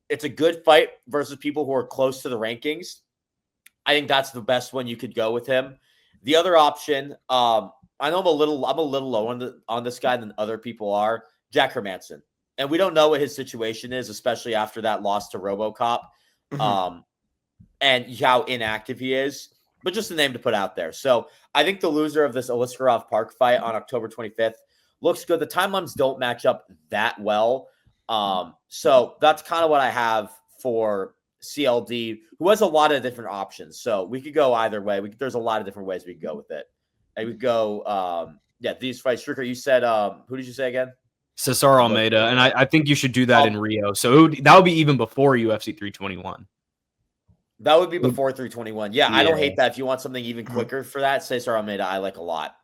[SPEAKER 2] it's a good fight versus people who are close to the rankings. I think that's the best one you could go with him. The other option, I know I'm a little low on this guy than other people are, Jack Hermanson. And we don't know what his situation is, especially after that loss to RoboCop, and how inactive he is. But just a name to put out there. So I think the loser of this Aliskerov Park fight on October 25th looks good. The timelines don't match up that well. So that's kind of what I have for CLD, who has a lot of different options. So we could go either way. There's a lot of different ways we could go with it. And we go, these fights. Srikar, you said, who did you say again?
[SPEAKER 3] Cesar Almeida. And I think you should do that in Rio. So that would be even before UFC 321.
[SPEAKER 2] That would be before 321. Yeah, I don't hate that. If you want something even quicker for that, Cesar Almeida, I like a lot.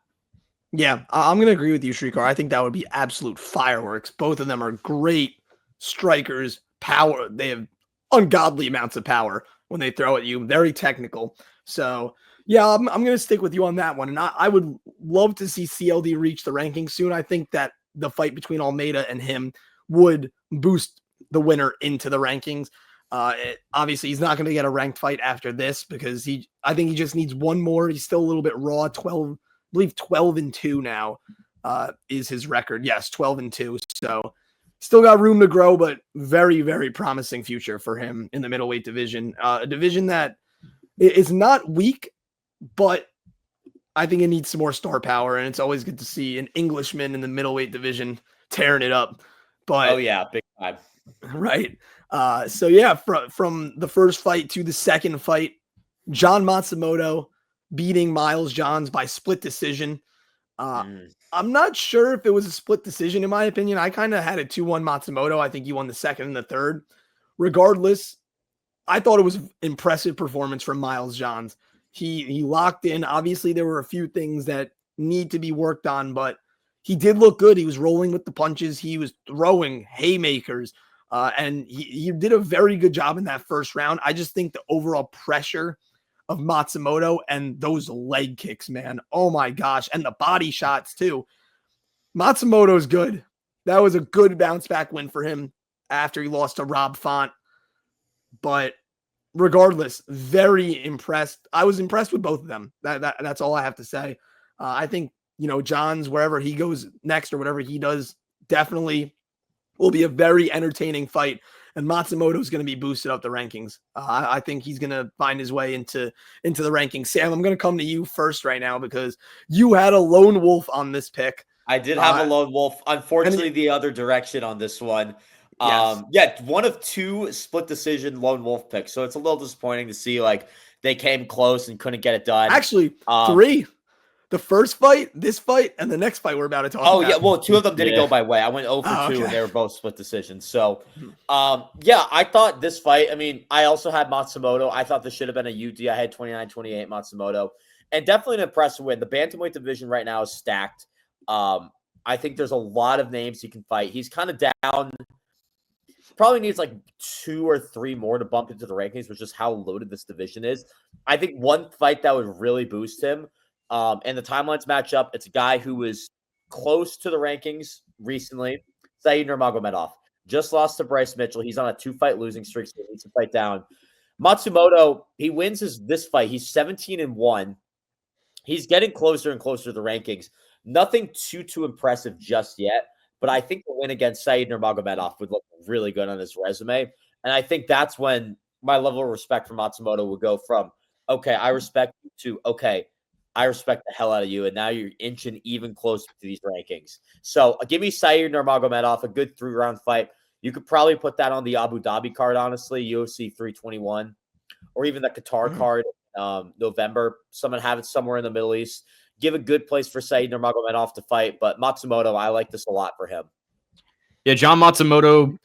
[SPEAKER 1] Yeah, I'm going to agree with you, Srikar. I think that would be absolute fireworks. Both of them are great strikers. Power. They have ungodly amounts of power when they throw at you. Very technical. So, yeah, I'm going to stick with you on that one. And I would love to see CLD reach the rankings soon. I think that the fight between Almeida and him would boost the winner into the rankings. Obviously, he's not going to get a ranked fight after this because I think he just needs one more. He's still a little bit raw. 12, I believe 12-2 now is his record. Yes, 12-2. So still got room to grow, but very, very promising future for him in the middleweight division. A division that is not weak, but I think it needs some more star power, and it's always good to see an Englishman in the middleweight division tearing it up. But
[SPEAKER 2] oh yeah, big time.
[SPEAKER 1] Right. So yeah, from the first fight to the second fight, John Matsumoto beating Miles Johns by split decision. I'm not sure if it was a split decision, in my opinion. I kind of had a 2-1 Matsumoto. I think he won the second and the third. Regardless, I thought it was an impressive performance from Miles Johns. He locked in. Obviously, there were a few things that need to be worked on, but he did look good. He was rolling with the punches. He was throwing haymakers. And he did a very good job in that first round. I just think the overall pressure of Matsumoto and those leg kicks, man. Oh my gosh. And the body shots too. Matsumoto's good. That was a good bounce back win for him after he lost to Rob Font. But regardless, very impressed. I was impressed with both of them. That's all I have to say. I think, Johns, wherever he goes next or whatever he does, definitely will be a very entertaining fight, and Matsumoto is going to be boosted up the rankings. I think he's going to find his way into the rankings. Sam, I'm going to come to you first right now because you had a lone wolf on this pick.
[SPEAKER 2] I did have a lone wolf. Unfortunately, the other direction on this one.
[SPEAKER 1] Yes.
[SPEAKER 2] One of two split decision lone wolf picks. So it's a little disappointing to see they came close and couldn't get it done.
[SPEAKER 1] Actually, three. The first fight, this fight, and the next fight we're about to talk about.
[SPEAKER 2] Oh, yeah. Well, two of them didn't go my way. I went 0 for 2, and they were both split decisions. So, I thought this fight, I also had Matsumoto. I thought this should have been a UD. I had 29-28 Matsumoto. And definitely an impressive win. The bantamweight division right now is stacked. I think there's a lot of names he can fight. He's kind of down. Probably needs 2 or 3 more to bump into the rankings, which is how loaded this division is. I think one fight that would really boost him, and the timelines match up. It's a guy who was close to the rankings recently, Said Nurmagomedov. Just lost to Bryce Mitchell. He's on a 2-fight losing streak, so he needs to fight down. Matsumoto, he wins this fight. He's 17-1. He's getting closer and closer to the rankings. Nothing too impressive just yet, but I think the win against Said Nurmagomedov would look really good on his resume. And I think that's when my level of respect for Matsumoto would go from, okay, I respect you, to, okay, I respect the hell out of you, and now you're inching even closer to these rankings. So give me Said Nurmagomedov, a good 3-round fight. You could probably put that on the Abu Dhabi card, honestly, UFC 321, or even the Qatar card, November. Someone have it somewhere in the Middle East. Give a good place for Said Nurmagomedov to fight, but Matsumoto, I like this a lot for him.
[SPEAKER 3] Yeah, John Matsumoto,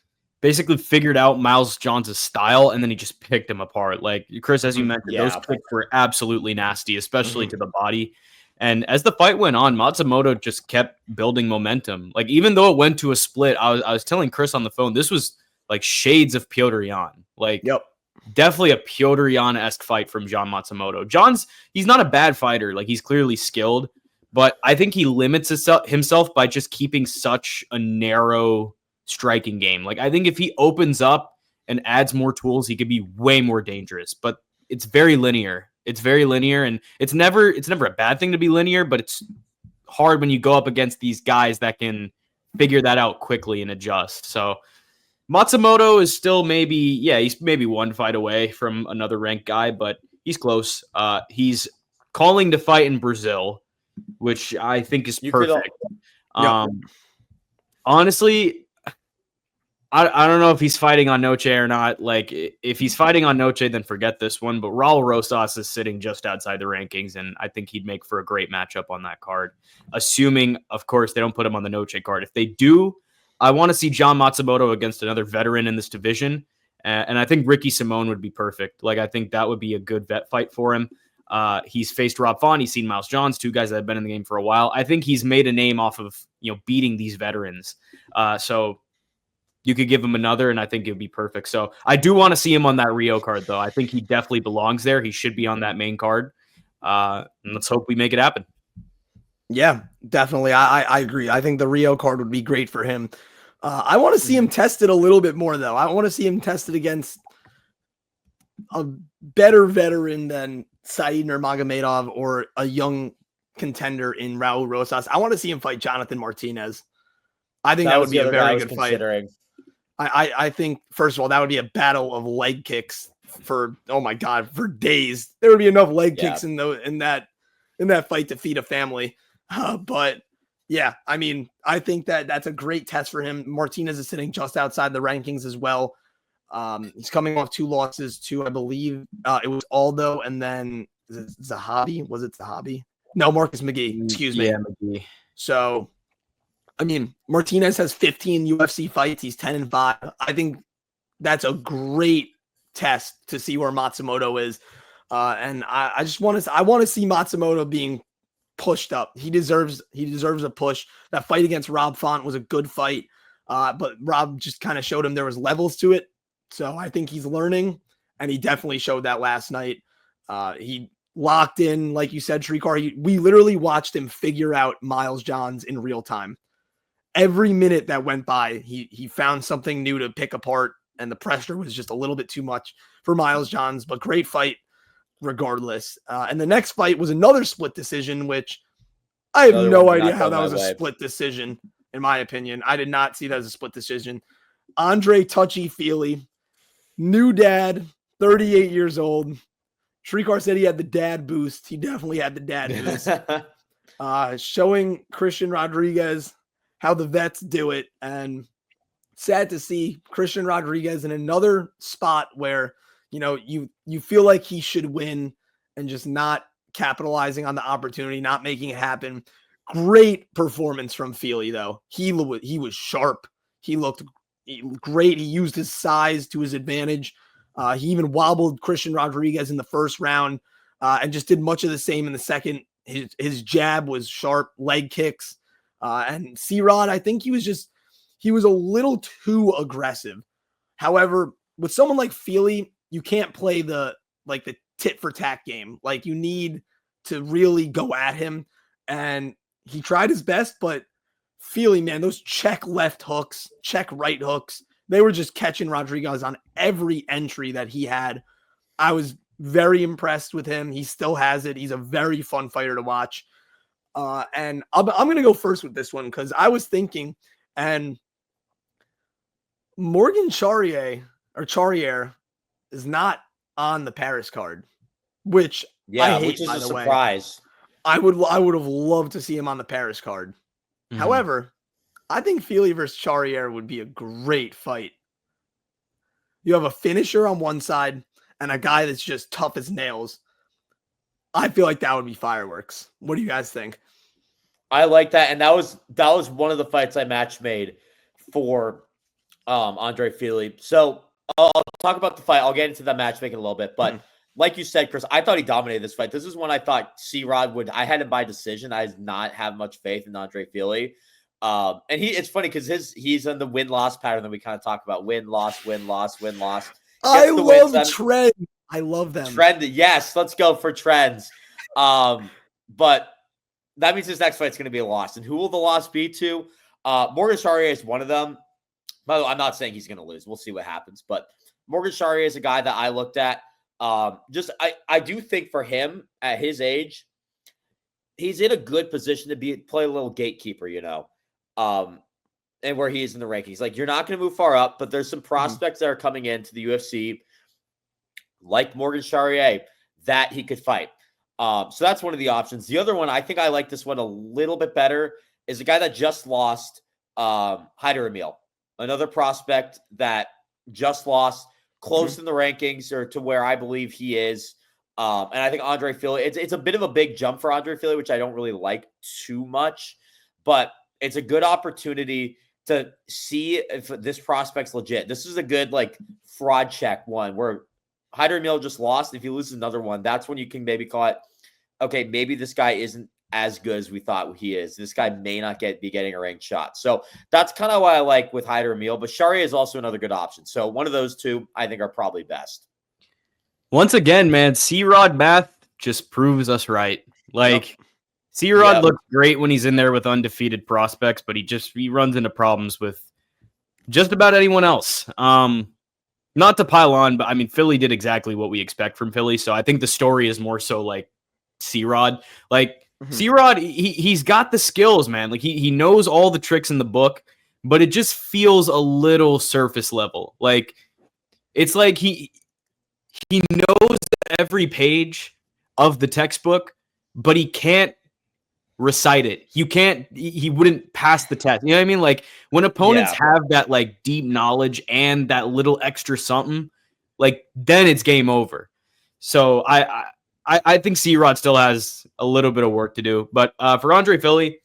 [SPEAKER 3] basically figured out Miles Johns' style, and then he just picked him apart. Like Chris, as you mentioned, those kicks were absolutely nasty, especially to the body. And as the fight went on, Matsumoto just kept building momentum. Like even though it went to a split, I was telling Chris on the phone, this was like shades of Piotr Jan. Like definitely a Piotr Jan-esque fight from John Matsumoto. John's, he's not a bad fighter. Like he's clearly skilled, but I think he limits himself by just keeping such a narrow striking game. Like I think if he opens up and adds more tools, he could be way more dangerous, but it's very linear. It's very linear, and it's never a bad thing to be linear, but it's hard when you go up against these guys that can figure that out quickly and adjust. So Matsumoto is still he's maybe one fight away from another ranked guy, but he's close. He's calling to fight in Brazil, which I think is perfect. Honestly, I don't know if he's fighting on Noche or not. Like, if he's fighting on Noche, then forget this one. But Raul Rosas is sitting just outside the rankings, and I think he'd make for a great matchup on that card. Assuming, of course, they don't put him on the Noche card. If they do, I want to see John Matsumoto against another veteran in this division. And I think Ricky Simone would be perfect. Like, I think that would be a good vet fight for him. He's faced Rob Font. He's seen Miles Johns, two guys that have been in the game for a while. I think he's made a name off of, beating these veterans. So you could give him another, and I think it would be perfect. So I do want to see him on that Rio card, though. I think he definitely belongs there. He should be on that main card. And let's hope we make it happen.
[SPEAKER 1] Yeah, definitely. I agree. I think the Rio card would be great for him. I want to see him tested a little bit more, though. I want to see him tested against a better veteran than Said Nurmagomedov or a young contender in Raul Rosas. I want to see him fight Jonathan Martinez. I think that would be a very good fight. I think, first of all, that would be a battle of leg kicks for days. There would be enough leg kicks in that fight to feed a family. But yeah, I mean, I think that's a great test for him. Martinez is sitting just outside the rankings as well. He's coming off 2 losses to, I believe, it was Aldo and then Zahabi. Was it Zahabi? No, Marcus McGee. Excuse me.
[SPEAKER 3] Yeah, McGee.
[SPEAKER 1] So, I mean, Martinez has 15 UFC fights. He's 10-5. I think that's a great test to see where Matsumoto is. And I just want to see Matsumoto being pushed up. He deserves a push. That fight against Rob Font was a good fight. But Rob just kind of showed him there was levels to it. So I think he's learning, and he definitely showed that last night. He locked in, like you said, Srikar. We literally watched him figure out Miles Johns in real time. Every minute that went by, he found something new to pick apart, and the pressure was just a little bit too much for Miles Johns, but great fight regardless. And the next fight was another split decision, which I have no idea how that was a split decision, in my opinion. I did not see that as a split decision. Andre Touchy Fili, new dad, 38 years old. Srikar said he had the dad boost. He definitely had the dad boost. Showing Christian Rodriguez how the vets do it. And sad to see Christian Rodriguez in another spot where, you feel like he should win and just not capitalizing on the opportunity, not making it happen. Great performance from Fili, though. He was sharp. He looked great. He used his size to his advantage. He even wobbled Christian Rodriguez in the first round and just did much of the same in the second. His jab was sharp, leg kicks. And C-Rod, I think he was a little too aggressive. However, with someone like Fili, you can't play the tit for tat game. Like, you need to really go at him. And he tried his best, but Fili, man, those check left hooks, check right hooks, they were just catching Rodriguez on every entry that he had. I was very impressed with him. He still has it. He's a very fun fighter to watch. And I'm going to go first with this one because I was thinking, and Morgan Charrier is not on the Paris card, which I hate,
[SPEAKER 2] which is
[SPEAKER 1] by
[SPEAKER 2] a
[SPEAKER 1] the
[SPEAKER 2] surprise.
[SPEAKER 1] way. I would have loved to see him on the Paris card. Mm-hmm. However, I think Fili versus Charrier would be a great fight. You have a finisher on one side and a guy that's just tough as nails. I feel like that would be fireworks. What do you guys think?
[SPEAKER 2] I like that. And that was one of the fights I match made for Andre Fili. So I'll talk about the fight. I'll get into the matchmaking a little bit, but like you said, Chris, I thought he dominated this fight. This is when I thought C-Rod would. I had him by decision. I did not have much faith in Andre Fili. And it's funny because he's in the win-loss pattern that we kind of talk about. Win-loss, win-loss, win-loss.
[SPEAKER 1] I love trends. I love them.
[SPEAKER 2] Trend, yes. Let's go for trends. But that means his next fight's going to be a loss. And who will the loss be to? Morgan Shroyer is one of them. By the way, I'm not saying he's going to lose. We'll see what happens. But Morgan Shroyer is a guy that I looked at. I do think for him at his age, he's in a good position to play a little gatekeeper, and where he is in the rankings. Like, you're not going to move far up, but there's some prospects that are coming into the UFC, like Morgan Shroyer, that he could fight. So that's one of the options. The other one, I think I like this one a little bit better, is a guy that just lost, Haider Emil, another prospect that just lost, close in the rankings or to where I believe he is. And I think Andre Fili, it's a bit of a big jump for Andre Fili, which I don't really like too much, but it's a good opportunity to see if this prospect's legit. This is a good fraud check one where Haider Emil just lost. If he loses another one, that's when you can maybe call it, okay, maybe this guy isn't as good as we thought he is. This guy may not be getting a ranked shot. So that's kind of what I like with Haider Emil, but Shroyer is also another good option. So one of those two I think are probably best.
[SPEAKER 3] Once again, man, C-Rod math just proves us right. C-Rod looks great when he's in there with undefeated prospects, but he runs into problems with just about anyone else. Not to pile on, but I mean, Fili did exactly what we expect from Fili. So I think the story is more so like C-Rod. C-Rod, he's got the skills, man. He knows all the tricks in the book, but it just feels a little surface level. It's like he knows every page of the textbook, but he can't recite it. He wouldn't pass the test. You know what I mean? When opponents have that deep knowledge and that little extra something, then it's game over. So I think C-Rod still has a little bit of work to do. But for Andre Fili,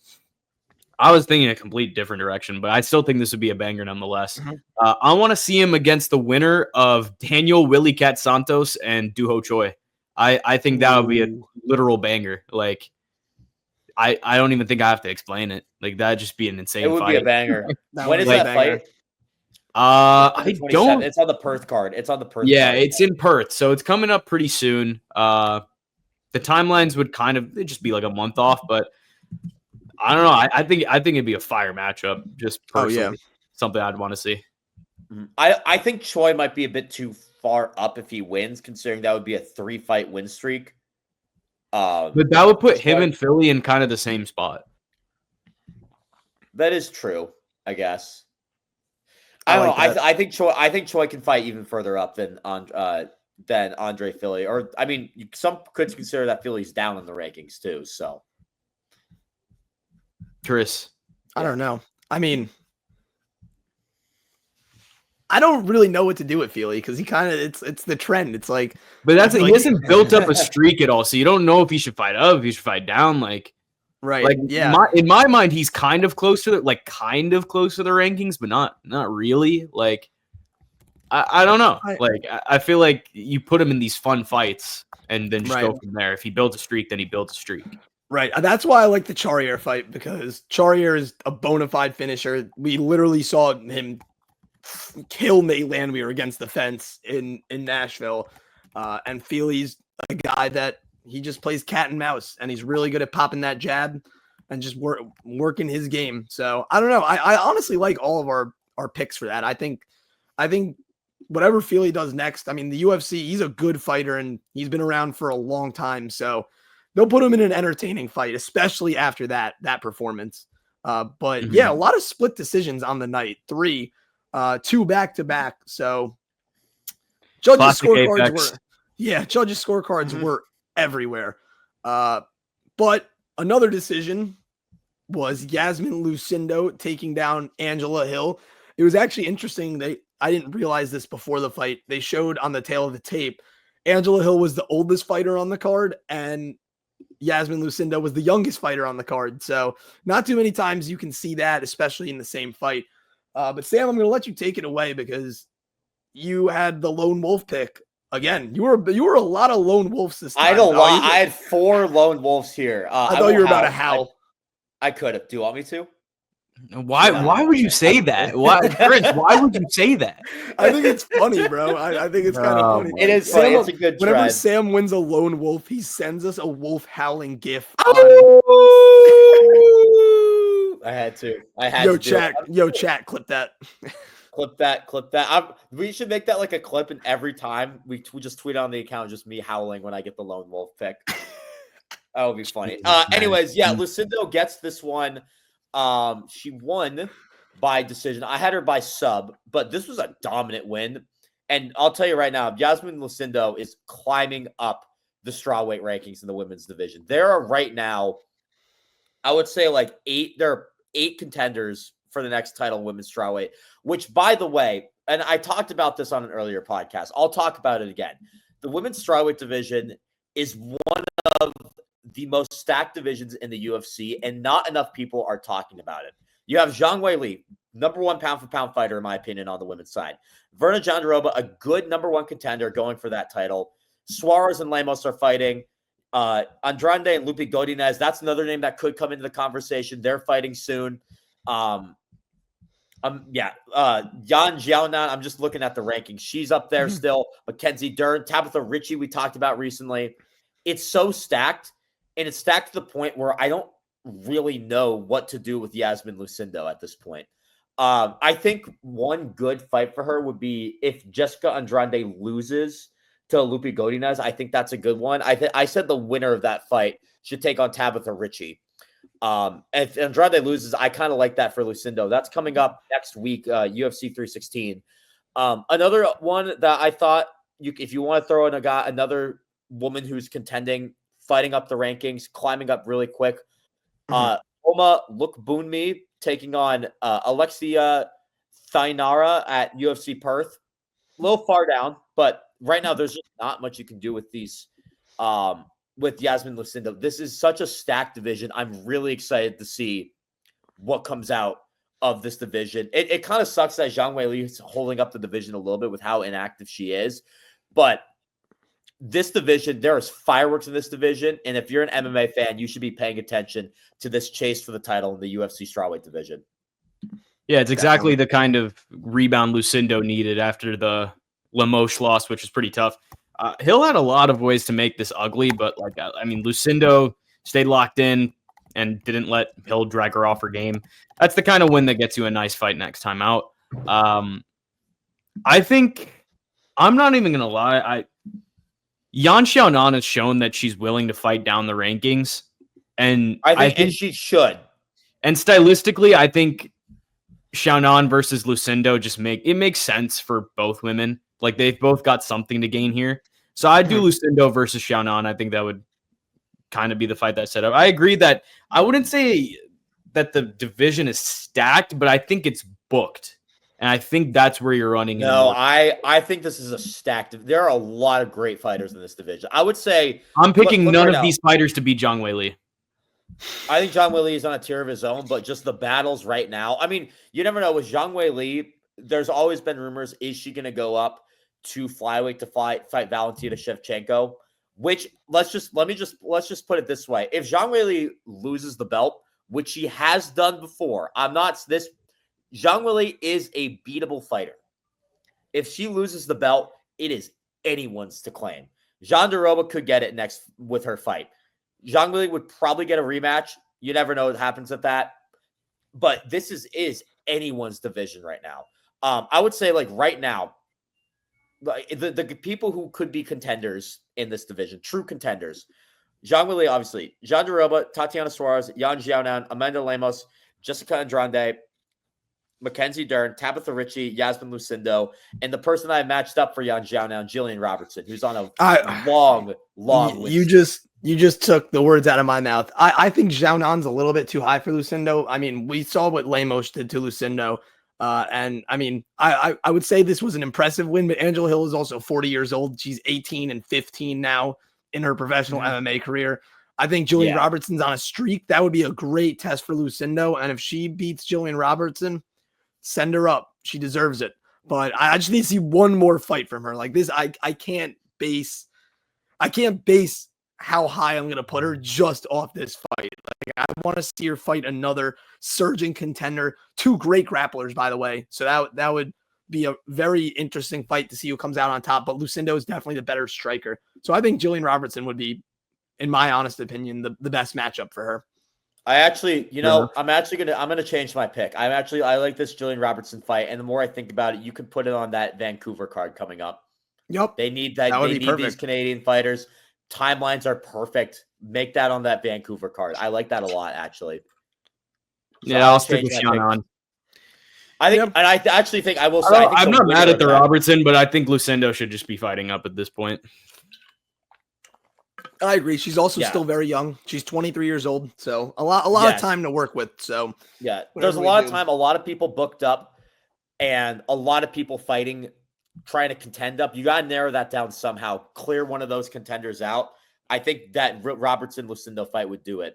[SPEAKER 3] I was thinking a complete different direction, but I still think this would be a banger nonetheless. I want to see him against the winner of Daniel Willie Cat Santos and Duho Choi. I think that would be a literal banger. I don't even think I have to explain it. That'd just be an insane fight.
[SPEAKER 2] It would be a banger. When is that fight?
[SPEAKER 3] I don't.
[SPEAKER 2] It's on the Perth card. It's on the Perth.
[SPEAKER 3] Yeah,
[SPEAKER 2] card.
[SPEAKER 3] It's in Perth, so it's coming up pretty soon. The timelines would it'd just be a month off, but I don't know. I think it'd be a fire matchup. Just personally, something I'd want to see.
[SPEAKER 2] I think Choi might be a bit too far up if he wins, considering that would be a 3-fight win streak.
[SPEAKER 3] But that would put him and Fili in kind of the same spot.
[SPEAKER 2] That is true, I guess. I don't know. I think Choi can fight even further up than Andre Fili. Or I mean, some could consider that Fili's down in the rankings too. So,
[SPEAKER 3] Chris,
[SPEAKER 1] I don't know. I mean, I don't really know what to do with Fili because he kind of it's the trend. It's
[SPEAKER 3] but he hasn't built up a streak at all, so you don't know if he should fight up, if he should fight down.
[SPEAKER 1] Right.
[SPEAKER 3] In my mind, he's kind of close to the rankings, but not really. I don't know. I feel like you put him in these fun fights and then just go from there. If he builds a streak, then he builds a streak.
[SPEAKER 1] Right. That's why I like the Shroyer fight, because Shroyer is a bona fide finisher. We literally saw him kill Nate Landwehr against the fence in Nashville. And Fili's a guy that he just plays cat and mouse, and he's really good at popping that jab and just working his game. So I don't know. I honestly like all of our picks for that. I think whatever Fili does next, I mean, the UFC, he's a good fighter and he's been around for a long time. So they'll put him in an entertaining fight, especially after that performance. But yeah, a lot of split decisions on the night. 3, 2 back-to-back. So judges' scorecards were everywhere. But another decision was Yasmin Lucindo taking down Angela Hill. It was actually interesting. I didn't realize this before the fight. They showed on the tail of the tape, Angela Hill was the oldest fighter on the card, and Yasmin Lucindo was the youngest fighter on the card. So not too many times you can see that, especially in the same fight. But Sam, I'm going to let you take it away because you had the lone wolf pick. Again, you were a lot of lone wolves this time.
[SPEAKER 2] I had a lot. I had 4 lone wolves here.
[SPEAKER 1] I thought you were about to howl.
[SPEAKER 2] I could have. Do you want me to?
[SPEAKER 3] Why would you say that? Why, Chris, why would you say that?
[SPEAKER 1] I think it's funny, bro. I think it's kind of funny.
[SPEAKER 2] It is funny. It's a good trend.
[SPEAKER 1] Whenever Sam wins a lone wolf, he sends us a wolf howling gif.
[SPEAKER 2] I had to.
[SPEAKER 1] Yo, chat, clip that.
[SPEAKER 2] Clip that. We should make that like a clip, and every time we just tweet on the account, just me howling when I get the lone wolf pick. That would be funny. Anyways, yeah, Lucindo gets this one. She won by decision. I had her by sub, but this was a dominant win. And I'll tell you right now, Yasmin Lucindo is climbing up the strawweight rankings in the women's division. There are right now, I would say like 8. There are 8 contenders for the next title in women's strawweight, which, by the way, and I talked about this on an earlier podcast, I'll talk about it again. The women's strawweight division is one of the most stacked divisions in the UFC, and not enough people are talking about it. You have Zhang Weili, number 1 pound-for-pound fighter, in my opinion, on the women's side. Verna Jandiroba, a good number 1 contender going for that title. Suarez and Lemos are fighting. Andrade and Lupi Godinez, that's another name that could come into the conversation. They're fighting soon. Yan Xiaonan, I'm just looking at the rankings. She's up there still. Mackenzie Dern, Tabitha Ritchie, we talked about recently. It's so stacked, and it's stacked to the point where I don't really know what to do with Yasmin Lucindo at this point. I think one good fight for her would be if Jessica Andrade loses to Lupi Godinez. I think that's a good one. I said the winner of that fight should take on Tabitha Ritchie. If Andrade loses, I kind of like that for Lucindo. That's coming up next week, UFC 316. Another one that I thought if you want to throw in another woman who's contending, fighting up the rankings, climbing up really quick. Oma Lukbunmi taking on Alexia Thainara at UFC Perth. A little far down, but right now there's just not much you can do with these with Yasmin Lucindo. This is such a stacked division. I'm really excited to see what comes out of this division. It kind of sucks that Zhang Weili is holding up the division a little bit with how inactive she is, but this division, there is fireworks in this division, and if you're an MMA fan, you should be paying attention to this chase for the title in the UFC strawweight division.
[SPEAKER 3] Yeah, it's exactly the kind of rebound Lucindo needed after the Lemos loss, which was pretty tough. Hill had a lot of ways to make this ugly, but Lucindo stayed locked in and didn't let Hill drag her off her game. That's the kind of win that gets you a nice fight next time out. I think, I'm not even going to lie, Yan Xiaonan has shown that she's willing to fight down the rankings, and I think
[SPEAKER 2] she should.
[SPEAKER 3] And stylistically, I think Xiaonan versus Lucindo makes sense for both women. Like, they've both got something to gain here. So I'd do Lucindo versus Xiaonan. I think that would kind of be the fight that set up. I agree that I wouldn't say that the division is stacked, but I think it's booked. And I think that's where you're running.
[SPEAKER 2] No, I think this is a stacked. There are a lot of great fighters in this division. I would say
[SPEAKER 3] I'm picking none of these fighters to beat Zhang Weili.
[SPEAKER 2] I think Zhang Weili is on a tier of his own, but just the battles right now. I mean, you never know with Zhang Weili. There's always been rumors: is she going to go up to flyweight to fight Valentina Shevchenko? Which let's just put it this way: if Zhang Weili loses the belt, which she has done before, Zhang Weili is a beatable fighter. If she loses the belt, it is anyone's to claim. Jandiroba could get it next with her fight. Zhang Weili would probably get a rematch. You never know what happens at that. But this is anyone's division right now. I would say, like, right now, like the people who could be contenders in this division, true contenders: Zhang Weili, obviously, Jandiroba, Tatiana Suarez, Yan Xiaonan, Amanda Lemos, Jessica Andrade, Mackenzie Dern, Tabitha Ritchie, Yasmin Lucindo, and the person I matched up for Yan Xiaonan, Jillian Robertson, who's on a long list.
[SPEAKER 1] You just took the words out of my mouth. I think Xiaonan's a little bit too high for Lucindo. I mean, we saw what Lemos did to Lucindo. And I mean, I would say this was an impressive win, but Angela Hill is also 40 years old. She's 18 and 15 now in her professional MMA career. I think Jillian Robertson's on a streak. That would be a great test for Lucindo. And if she beats Jillian Robertson, Send her up. She deserves it. But I just need to see one more fight from her. Like this, I can't base how high I'm going to put her just off this fight. Like I want to see her fight another surging contender. Two great grapplers, by the way. So that would be a very interesting fight to see who comes out on top. But Lucindo is definitely the better striker. So I think Jillian Robertson would be, in my honest opinion, the best matchup for her.
[SPEAKER 2] I actually, I'm gonna change my pick. I like this Jillian Robertson fight, and the more I think about it, you can put it on that Vancouver card coming up.
[SPEAKER 1] Yep,
[SPEAKER 2] they need that. They need these Canadian fighters. Timelines are perfect. Make that on that Vancouver card. I like that a lot, actually. So
[SPEAKER 3] yeah, I'll stick with Sean on.
[SPEAKER 2] I think, and I actually think I will say.
[SPEAKER 3] I'm not mad at the Robertson, but I think Lucindo should just be fighting up at this point.
[SPEAKER 1] I agree. She's also still very young. She's 23 years old, so a lot of time to work with. So
[SPEAKER 2] yeah, there's a lot of time. A lot of people booked up, and a lot of people fighting, trying to contend up. You got to narrow that down somehow. Clear one of those contenders out. I think that Robertson Lucindo fight would do it.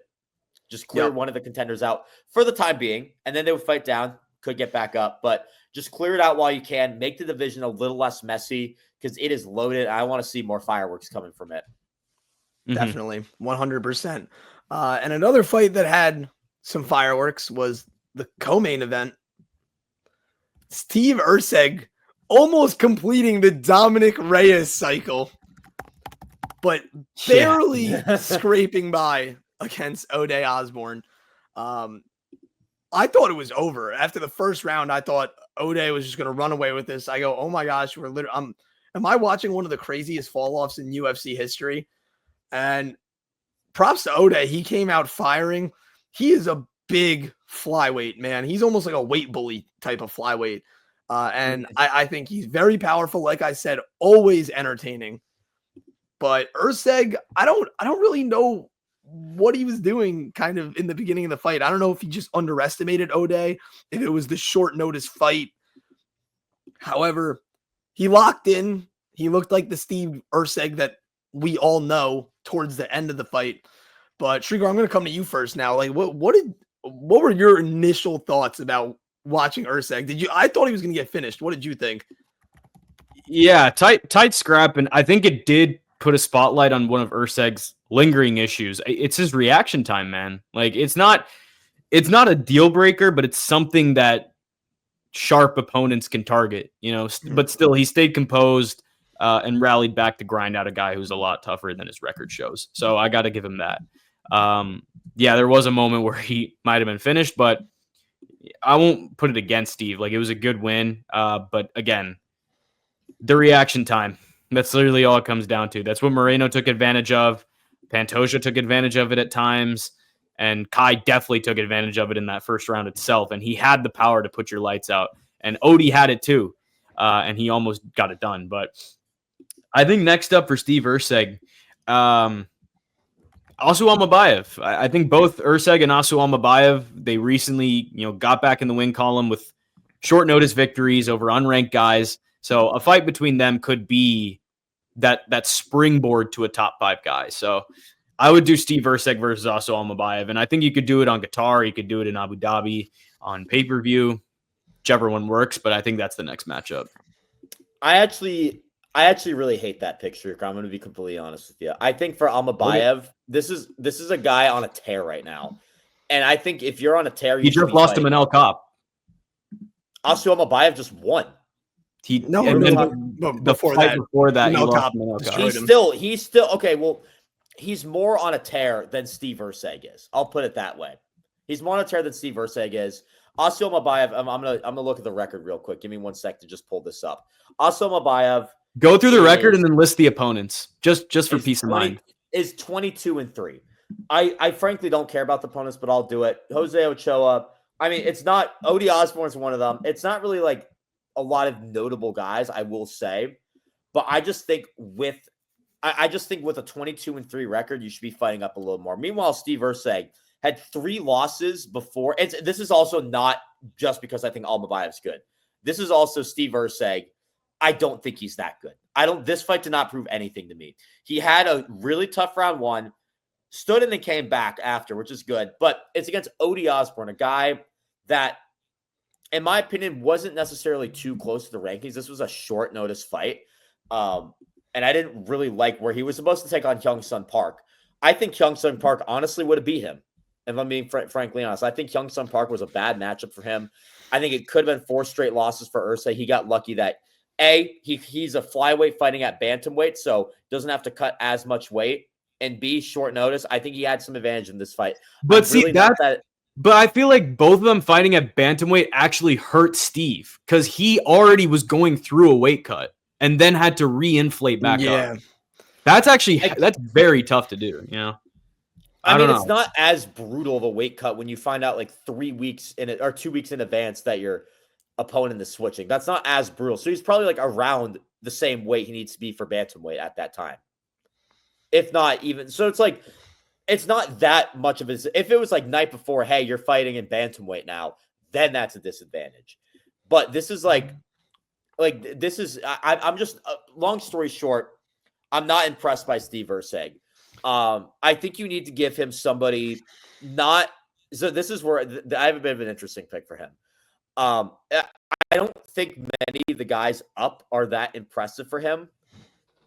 [SPEAKER 2] Just clear one of the contenders out for the time being, and then they would fight down. Could get back up, but just clear it out while you can. Make the division a little less messy because it is loaded. I want to see more fireworks coming from it.
[SPEAKER 1] Definitely, 100%. And another fight that had some fireworks was the co-main event. Steve Erceg almost completing the Dominic Reyes cycle, but barely scraping by against O'Day Osborne. I thought it was over. After the first round, I thought O'Day was just going to run away with this. I go, oh my gosh, we're literally, am I watching one of the craziest fall-offs in UFC history? And props to O'Day. He came out firing. He is a big flyweight, man. He's almost like a weight bully type of flyweight. And I think he's very powerful. Like I said, always entertaining. But Erceg, I don't really know what he was doing kind of in the beginning of the fight. I don't know if he just underestimated O'Day, if it was the short notice fight. However, he locked in. He looked like the Steve Erceg that we all know towards the end of the fight. But Srikar, I'm going to come to you first now. Like, what were your initial thoughts about watching Erceg? I thought he was going to get finished. What did you think?
[SPEAKER 3] Yeah, tight scrap, and I think it did put a spotlight on one of Erceg's lingering issues. It's his reaction time, man. Like, it's not a deal breaker, but it's something that sharp opponents can target, but still he stayed composed and rallied back to grind out a guy who's a lot tougher than his record shows. So I got to give him that. There was a moment where he might've been finished, but I won't put it against Steve. Like, it was a good win. But again, the reaction time, that's literally all it comes down to. That's what Moreno took advantage of. Pantoja took advantage of it at times. And Kai definitely took advantage of it in that first round itself. And he had the power to put your lights out. And Odie had it too. And he almost got it done. But I think next up for Steve Erceg, Asu Almabayev. I think both Erceg and Asu Almabayev, they recently, got back in the win column with short notice victories over unranked guys. So a fight between them could be that springboard to a top 5 guy. So I would do Steve Erceg versus Asu Almabayev. And I think you could do it on Qatar. You could do it in Abu Dhabi on pay-per-view, whichever one works. But I think that's the next matchup.
[SPEAKER 2] I actually really hate that picture. I'm going to be completely honest with you. I think for Almabayev, this is a guy on a tear right now. And I think if you're on a tear,
[SPEAKER 3] you just lost to Manel Kopp.
[SPEAKER 2] Asu Almabayev just won.
[SPEAKER 3] Before that, he lost Manel
[SPEAKER 2] Kopp. He's still okay. Well, he's more on a tear than Steve Erceg is. I'll put it that way. He's more on a tear than Steve Erceg is. Asu Almabayev, I'm gonna look at the record real quick. Give me 1 sec to just pull this up. Asu Almabayev.
[SPEAKER 3] Go through the record and then list the opponents, just for peace of mind.
[SPEAKER 2] Is 22-3. I frankly don't care about the opponents, but I'll do it. Jose Ochoa. I mean, it's not Odie Osborne's one of them. It's not really like a lot of notable guys, I will say, but I just think with a 22-3 record, you should be fighting up a little more. Meanwhile, Steve Erceg had 3 losses before. This is also not just because I think Almabayev's good. This is also Steve Erceg. I don't think he's that good. This fight did not prove anything to me. He had a really tough round 1, stood and then came back after, which is good. But it's against Odie Osborne, a guy that in my opinion, wasn't necessarily too close to the rankings. This was a short notice fight. And I didn't really like where he was supposed to take on Hyung-Sun Park. I think Hyung-Sun Park honestly would have beat him. And let me be frankly honest. I think Hyung-Sun Park was a bad matchup for him. I think it could have been 4 straight losses for Ursay. He got lucky that he's a flyweight fighting at bantamweight, so doesn't have to cut as much weight. And B, short notice. I think he had some advantage in this fight.
[SPEAKER 3] But see, but I feel like both of them fighting at bantamweight actually hurt Steve because he already was going through a weight cut and then had to re-inflate back up. That's very tough to do, you know?
[SPEAKER 2] I mean, it's not as brutal of a weight cut when you find out like 3 weeks in it or 2 weeks in advance that your opponent is switching. That's not as brutal. So he's probably like around the same weight he needs to be for bantamweight at that time. If not even. So it's like, it's not that much of a, if it was like night before, hey, you're fighting in bantamweight now, then that's a disadvantage. But this is I'm just, long story short, I'm not impressed by Steve Ursay. I think you need to give him somebody so this is where I have a bit of an interesting pick for him. I don't think many of the guys up are that impressive for him.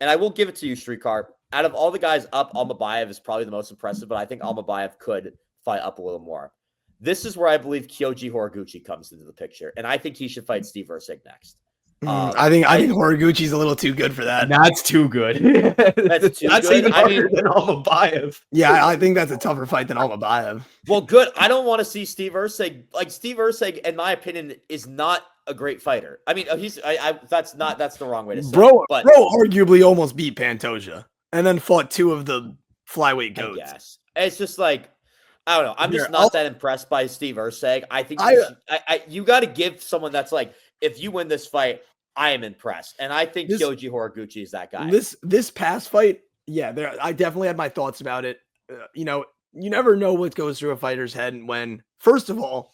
[SPEAKER 2] And I will give it to you, Srikar. Out of all the guys up, Almabayev is probably the most impressive, but I think Almabayev could fight up a little more. This is where I believe Kyoji Horiguchi comes into the picture, and I think he should fight Steve Ursay next.
[SPEAKER 1] I think Horiguchi's a little too good for that.
[SPEAKER 3] That's too good.
[SPEAKER 2] That's
[SPEAKER 3] even harder than Almabayev.
[SPEAKER 1] Yeah, I think that's a tougher fight than Almabayev.
[SPEAKER 2] Well, good. I don't want to see Steve Ursay. Like, Steve Ursay, in my opinion, is not a great fighter. I mean, that's the wrong way to say
[SPEAKER 1] bro,
[SPEAKER 2] it. But
[SPEAKER 1] bro arguably almost beat Pantoja and then fought 2 of the flyweight goats.
[SPEAKER 2] Yes. It's just like, I don't know. I'm just not that impressed by Steve Ursay. I think you got to give someone that's like, if you win this fight, I am impressed. And I think Kyoji Horiguchi is that guy.
[SPEAKER 1] This past fight, I definitely had my thoughts about it. You never know what goes through a fighter's head when, first of all,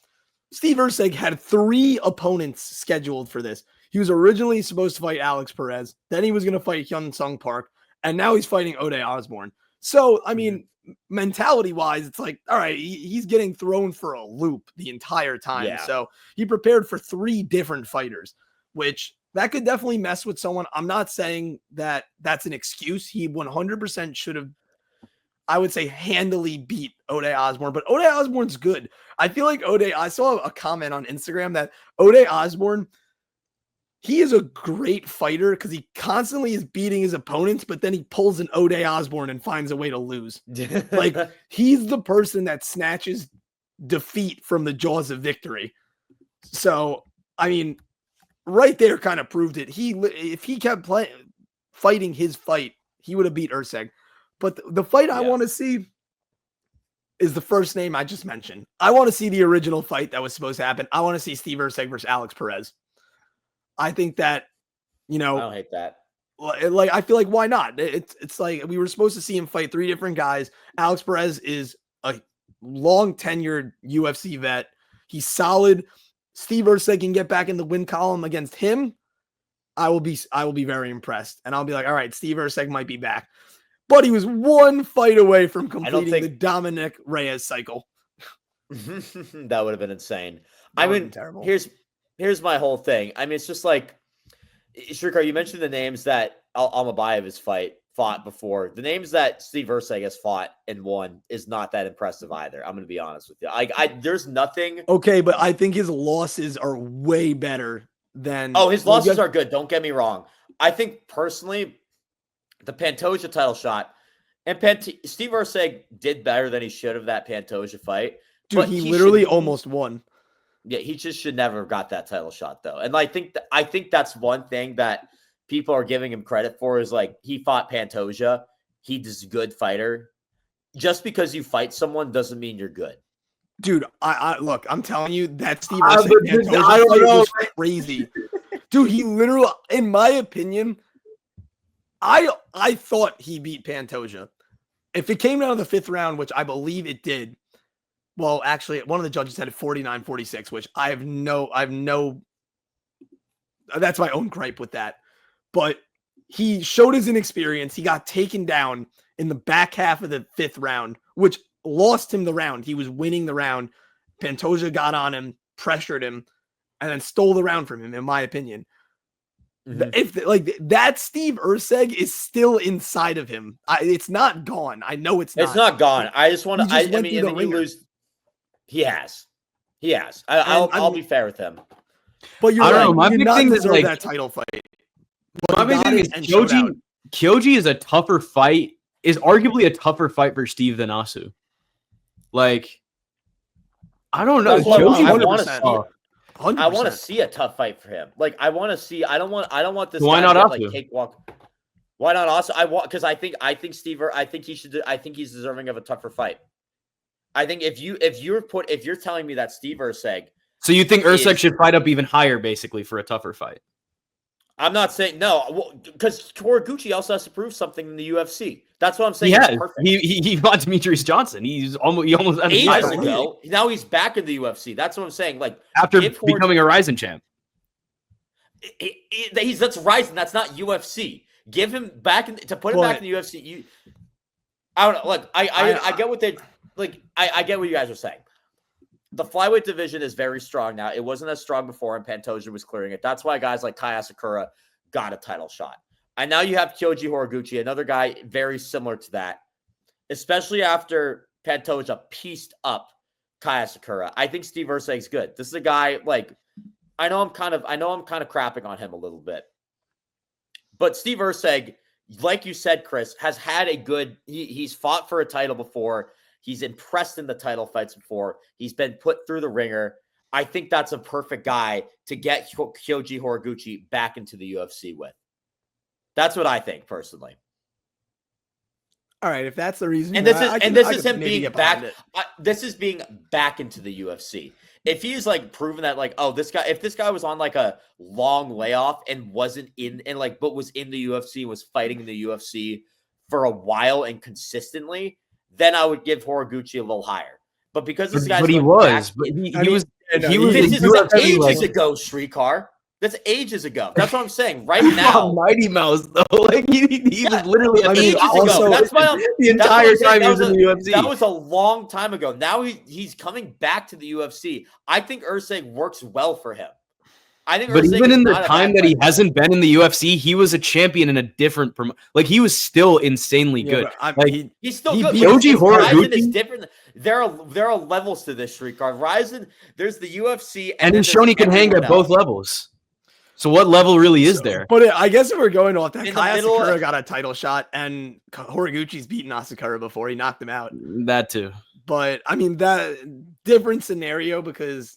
[SPEAKER 1] Steve Ursay had 3 opponents scheduled for this. He was originally supposed to fight Alex Perez. Then he was going to fight Hyun-Sung Park. And now he's fighting Ode Osborne. So, I mean, mentality-wise, it's like, all right, he's getting thrown for a loop the entire time. Yeah. So he prepared for 3 different fighters, which that could definitely mess with someone. I'm not saying that that's an excuse. He 100% should have, I would say, handily beat Ode Osborne. But Ode Osborne's good. I feel like I saw a comment on Instagram that Ode Osborne, he is a great fighter because he constantly is beating his opponents, but then he pulls an Ode Osborne and finds a way to lose. Like, he's the person that snatches defeat from the jaws of victory. So, I mean, right there kind of proved it. If he kept fighting his fight, he would have beat Ursay. But the fight I want to see is the first name I just mentioned. I want to see the original fight that was supposed to happen. I want to see Steve Ursay versus Alex Perez. I think that, I
[SPEAKER 2] don't hate that.
[SPEAKER 1] Like, I feel like, why not? It's like we were supposed to see him fight 3 different guys. Alex Perez is a long tenured UFC vet. He's solid. Steve Ursay can get back in the win column against him. I will be very impressed. And I'll be like, all right, Steve Ursay might be back. But he was 1 fight away from completing the Dominic Reyes cycle.
[SPEAKER 2] That would have been insane. I mean, terrible. Here's my whole thing. I mean, it's just like, Srikar, you mentioned the names that Almabayev has fought before. The names that Steve Ursay has fought and won is not that impressive either. I'm going to be honest with you. There's nothing.
[SPEAKER 1] Okay, but I think his losses are way better than.
[SPEAKER 2] Oh, his losses are good. Don't get me wrong. I think personally, the Pantoja title shot, and Steve Ursay did better than he should have that Pantoja fight.
[SPEAKER 1] Dude, he literally almost won.
[SPEAKER 2] Yeah, he just should never have got that title shot, though. And I think that's one thing that people are giving him credit for is, like, he fought Pantoja. He's a good fighter. Just because you fight someone doesn't mean you're good.
[SPEAKER 1] Dude, I look, I'm telling you, that Steve Ursay fight was crazy. Dude, he literally, in my opinion, I thought he beat Pantoja. If it came down to the 5th round, which I believe it did, well, actually, one of the judges said 49-46, which I have no, that's my own gripe with that. But he showed his inexperience. He got taken down in the back half of the 5th round, which lost him the round. He was winning the round. Pantoja got on him, pressured him, and then stole the round from him, in my opinion.
[SPEAKER 2] Mhm.
[SPEAKER 1] If like that Steve Erceg is still inside of him, it's not gone. I know it's not.
[SPEAKER 2] It's not gone. I just want to. I mean,
[SPEAKER 1] and then
[SPEAKER 2] you lose. He has. I'll be fair with him.
[SPEAKER 1] But you're
[SPEAKER 3] I don't
[SPEAKER 1] right.
[SPEAKER 3] know. My
[SPEAKER 1] He did
[SPEAKER 3] big
[SPEAKER 1] not
[SPEAKER 3] thing is
[SPEAKER 1] deserve
[SPEAKER 3] like
[SPEAKER 1] that title fight.
[SPEAKER 3] my big thing is Kyoji is a tougher fight. Is arguably a tougher fight for Steve than Asu. Like, I don't know.
[SPEAKER 2] That's what
[SPEAKER 3] Kyoji,
[SPEAKER 2] I want to see.
[SPEAKER 1] 100%.
[SPEAKER 2] I want to see a tough fight for him. Like, I want to see. I don't want this.
[SPEAKER 3] Why
[SPEAKER 2] guy
[SPEAKER 3] not
[SPEAKER 2] to get,
[SPEAKER 3] Asu?
[SPEAKER 2] like cakewalk? Why not Asu? I want because I think Steve. I think he should. I think he's deserving of a tougher fight. I think if you're telling me that Steve Erceg.
[SPEAKER 3] So you think Erceg should fight up even higher, basically, for a tougher fight?
[SPEAKER 2] I'm not saying no, because Horiguchi also has to prove something in the UFC. That's what I'm saying.
[SPEAKER 3] Yeah,
[SPEAKER 2] Perfect.
[SPEAKER 3] he fought Demetrius Johnson. He almost had a
[SPEAKER 2] ages
[SPEAKER 3] title
[SPEAKER 2] ago. Now he's back in the UFC. That's what I'm saying. Like
[SPEAKER 3] after becoming a Rizin champ.
[SPEAKER 2] That's Rizin. That's not UFC. Give him back to put him back in the UFC. I don't know. Look, I get what they like. I get what you guys are saying. The flyweight division is very strong now. It wasn't as strong before, and Pantoja was clearing it. That's why guys like Kai Asakura got a title shot. And now you have Kyoji Horiguchi, another guy very similar to that, especially after Pantoja pieced up Kai Asakura. I think Steve Erceg's good. This is a guy like I know I'm kind of crapping on him a little bit, but Steve Erceg, like you said, Chris, has had a good. He's fought for a title before. He's impressed in the title fights before. He's been put through the ringer. I think that's a perfect guy to get Kyoji Horiguchi back into the UFC with. That's what I think personally.
[SPEAKER 1] All right, if that's the reason,
[SPEAKER 2] and this is him being back. This is being back into the UFC. If he's like proven that, like, oh, if this guy was on like a long layoff and wasn't in and like, but was in the UFC, was fighting in the UFC for a while and consistently, then I would give Horiguchi a little higher. But because this guy's
[SPEAKER 3] he was
[SPEAKER 2] this is ages ago, Srikar. That's ages ago. That's what I'm saying. Right now,
[SPEAKER 3] Mighty Mouse though, like he was literally
[SPEAKER 2] ages ago. That's why
[SPEAKER 3] the entire time he was in the UFC.
[SPEAKER 2] That was a long time ago. Now he's coming back to the UFC. I think Erceg works well for him. I think,
[SPEAKER 3] but even in the time that he hasn't been in the UFC, he was a champion in a different like he was still insanely good. Like
[SPEAKER 2] he's still good.
[SPEAKER 3] Kyoji Horiguchi
[SPEAKER 2] is different. There are levels to this, Srikar. Rizin, there's the UFC,
[SPEAKER 3] and then Shoni can hang at both levels. So what level really is there?
[SPEAKER 1] But I guess if we're going off that, Kai Asakura got a title shot, and Horiguchi's beaten Asakura before. He knocked him out.
[SPEAKER 3] That too.
[SPEAKER 1] But I mean, that different scenario because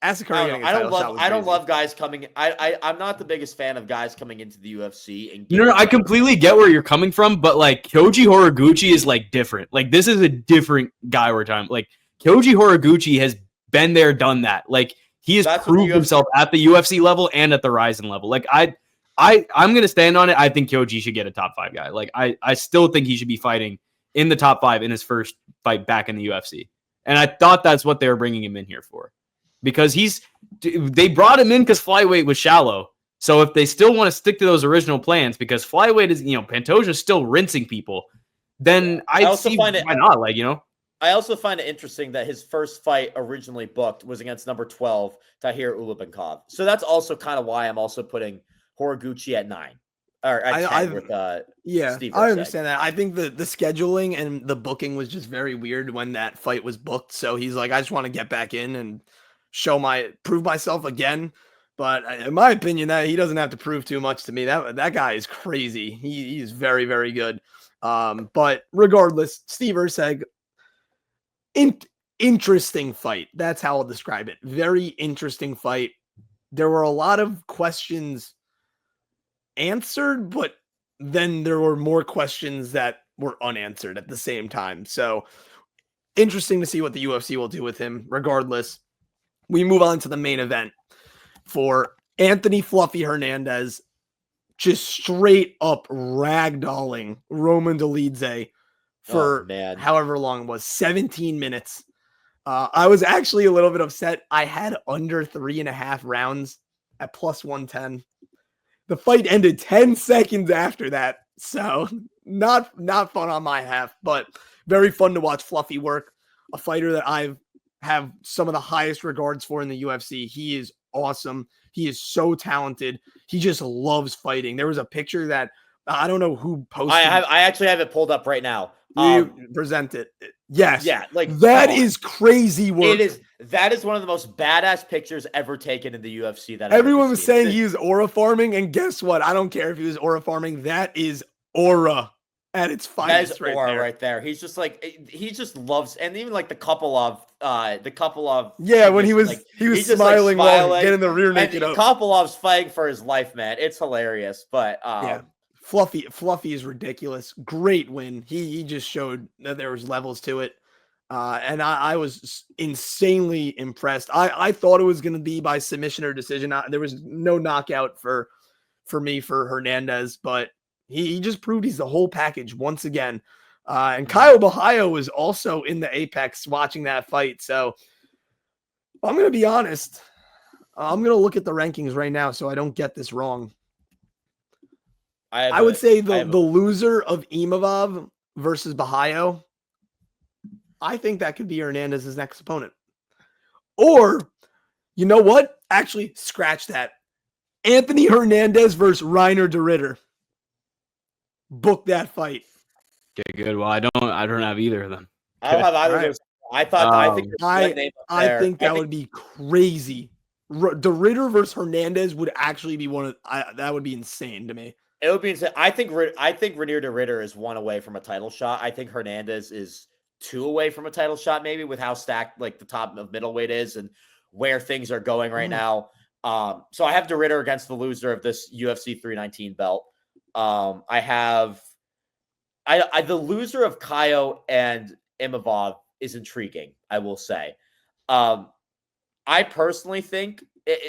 [SPEAKER 1] Asakura.
[SPEAKER 2] I don't love guys coming. I'm not the biggest fan of guys coming into the UFC. And
[SPEAKER 3] no, I completely get where you're coming from, but like Kyoji Horiguchi is like different. Like this is a different guy we're talking. Like Kyoji Horiguchi has been there, done that. Like he has proved himself at the UFC level and at the Rizin level. Like I'm gonna stand on it. I think Kyoji should get a top 5 guy. Like I still think he should be fighting in the top 5 in his first fight back in the UFC. And I thought that's what they were bringing him in here for. Because they brought him in because flyweight was shallow. So if they still want to stick to those original plans, because flyweight is, Pantoja's still rinsing people, then I also find why not? Like,
[SPEAKER 2] I also find it interesting that his first fight originally booked was against number 12, Tahir Ulabankov. So that's also kind of why I'm also putting Horiguchi at 9. Or at 10 with Steve Erceg.
[SPEAKER 1] I understand that. I think the scheduling and the booking was just very weird when that fight was booked. So he's like, I just want to get back in and prove myself again. But in my opinion, that he doesn't have to prove too much to me. That guy is crazy. He's very, very good. But regardless, Steve Erceg, interesting fight. That's how I'll describe it. Very interesting fight. There were a lot of questions answered, but then there were more questions that were unanswered at the same time. So interesting to see what the UFC will do with him. Regardless, we move on to the main event for Anthony Fluffy Hernandez, just straight up ragdolling Roman Dolidze for however long it was, 17 minutes. I was actually a little bit upset. I had under 3.5 rounds at plus 110. The fight ended 10 seconds after that. So not fun on my half, but very fun to watch Fluffy work. A fighter that I have some of the highest regards for in the UFC. He is awesome. He is so talented. He just loves fighting. There was a picture that I don't know who posted.
[SPEAKER 2] I actually have it pulled up right now.
[SPEAKER 1] Present it. Yes.
[SPEAKER 2] Yeah, like
[SPEAKER 1] that is crazy work.
[SPEAKER 2] That is one of the most badass pictures ever taken in the UFC. That
[SPEAKER 1] everyone was saying he was aura farming, and guess what? I don't care if he was aura farming. That is aura at its finest.
[SPEAKER 2] That is aura right there. He's just like, he just loves, and even like the couple of
[SPEAKER 1] when he was smiling while getting the rear naked up.
[SPEAKER 2] Kopolov's fighting for his life, man. It's hilarious, but
[SPEAKER 1] Fluffy is ridiculous. Great win. He just showed that there was levels to it. And I was insanely impressed. I thought it was going to be by submission or decision. There was no knockout for me for Hernandez, but he just proved he's the whole package once again. And Kyle Bahio was also in the Apex watching that fight. So I'm going to be honest. I'm going to look at the rankings right now so I don't get this wrong. I would say the loser of Imavov versus Bahio, I think that could be Hernandez's next opponent. Or, you know what? Actually, scratch that. Anthony Hernandez versus Reiner de Ritter. Book that fight.
[SPEAKER 3] Okay, good. Well, I don't have either of them.
[SPEAKER 2] I don't have either of those.
[SPEAKER 1] I think that would be crazy. De Ritter versus Hernandez would actually be that would be insane to me.
[SPEAKER 2] It would be insane. I think Reinier de Ritter is 1 away from a title shot. I think Hernandez is 2 away from a title shot, maybe, with how stacked like the top of middleweight is and where things are going right now. So I have de Ritter against the loser of this UFC 319 belt. I have the loser of Kaio and Imavov is intriguing, I will say. I personally think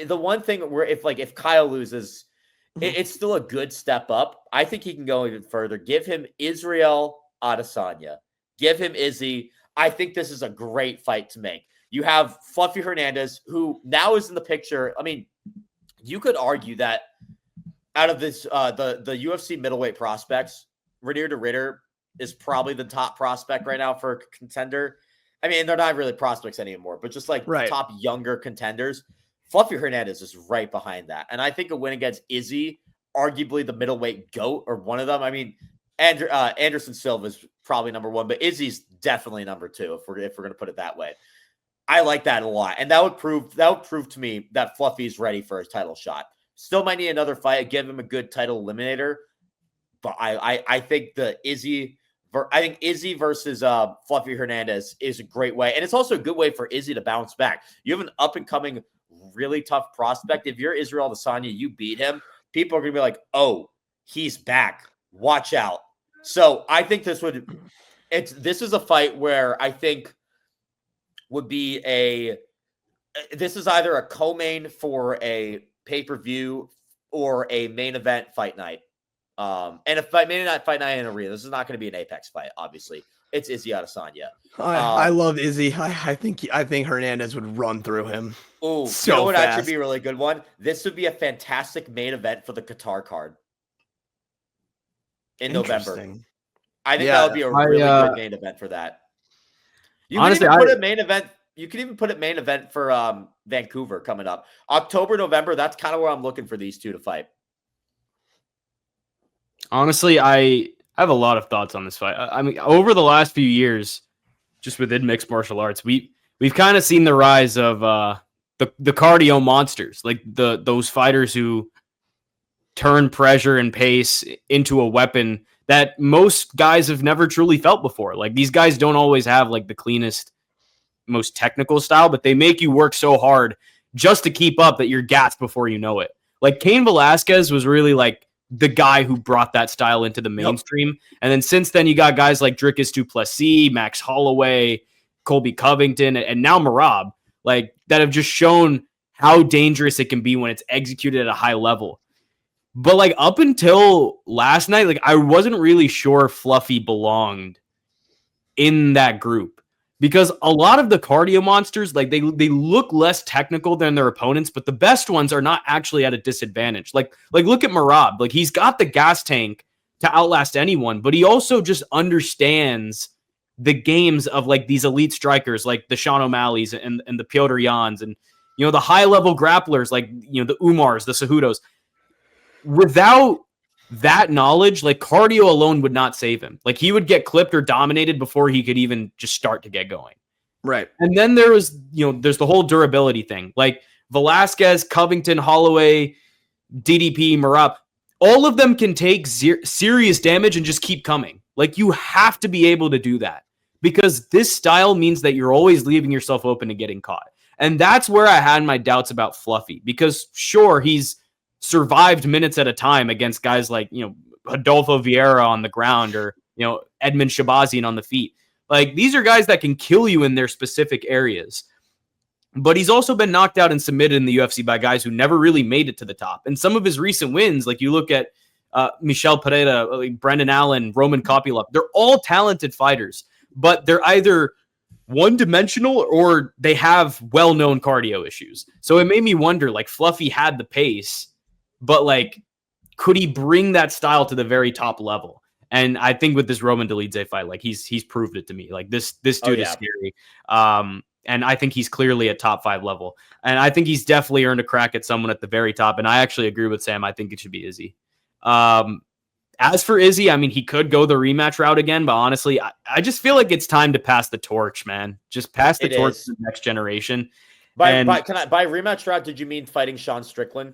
[SPEAKER 2] the one thing where if Kaio loses, it's still a good step up. I think he can go even further. Give him Israel Adesanya. Give him Izzy. I think this is a great fight to make. You have Fluffy Hernandez, who now is in the picture. I mean, you could argue that out of this, the UFC middleweight prospects, Reinier de Ritter is probably the top prospect right now for a contender. I mean, they're not really prospects anymore, but just like top younger contenders. Fluffy Hernandez is right behind that. And I think a win against Izzy, arguably the middleweight GOAT or one of them. I mean, Anderson Silva is probably number 1, but Izzy's definitely number 2 if we're going to put it that way. I like that a lot. And that would prove to me that Fluffy's ready for his title shot. Still might need another fight, give him a good title eliminator. But I think Izzy versus Fluffy Hernandez is a great way. And it's also a good way for Izzy to bounce back. You have an up-and-coming, really tough prospect. If you're Israel Adesanya, you beat him, people are going to be like, oh, he's back. Watch out. So I think this is a fight where I think would be this is either a co-main for a pay-per-view or a main event fight night. And if main event fight night in an arena, this is not going to be an Apex fight, obviously. It's Izzy Adesanya.
[SPEAKER 1] I love Izzy. I think Hernandez would run through him.
[SPEAKER 2] Oh, so you know what actually be a really good one? This would be a fantastic main event for the Qatar card in November. I think that would be a really good main event for that. You can even put a main event. You can even put it main event for Vancouver coming up. October, November, that's kind of where I'm looking for these two to fight.
[SPEAKER 3] Honestly, I have a lot of thoughts on this fight. I mean, over the last few years, just within mixed martial arts, we've kind of seen the rise of the cardio monsters, like those fighters who turn pressure and pace into a weapon that most guys have never truly felt before. Like, these guys don't always have like the cleanest, most technical style, but they make you work so hard just to keep up that you're gassed before you know it. Like, Cain Velasquez was really like the guy who brought that style into the mainstream. Yep. And then since then, you got guys like Dricus du Plessis, Max Holloway, Colby Covington, and now Merab, like, that have just shown how dangerous it can be when it's executed at a high level. But like, up until last night, like, I wasn't really sure Fluffy belonged in that group, because a lot of the cardio monsters, like, they look less technical than their opponents, but the best ones are not actually at a disadvantage. Like look at Merab. Like, he's got the gas tank to outlast anyone, but he also just understands the games of like these elite strikers, like the Sean O'Malley's and the Piotr Jans. And, you know, the high level grapplers like, you know, the Umars, the Cejudos. Without that knowledge, like cardio alone would not save him. Like he would get clipped or dominated before he could even just start to get going.
[SPEAKER 1] Right.
[SPEAKER 3] And then there was, you know, there's the whole durability thing. Like Velasquez, Covington, Holloway, DDP, Marab, all of them can take serious damage and just keep coming. Like you have to be able to do that because this style means that you're always leaving yourself open to getting caught. And that's where I had my doubts about Fluffy because sure, he's survived minutes at a time against guys like, you know, Adolfo Vieira on the ground or, you know, Edmund Shabazian on the feet. Like these are guys that can kill you in their specific areas. But he's also been knocked out and submitted in the UFC by guys who never really made it to the top. And some of his recent wins, like you look at Michel Pereira, like Brendan Allen, Roman Kopylov, they're all talented fighters, but they're either one-dimensional or they have well-known cardio issues. So it made me wonder, like Fluffy had the pace, but like, could he bring that style to the very top level? And I think with this Roman Dolidze fight, like he's proved it to me. Like this dude is scary. And I think he's clearly at top 5 level. And I think he's definitely earned a crack at someone at the very top. And I actually agree with Sam. I think it should be Izzy. As for Izzy, I mean, he could go the rematch route again, but honestly, I just feel like it's time to pass the torch, man. Just pass the torch to the next generation.
[SPEAKER 2] By rematch route, did you mean fighting Sean Strickland?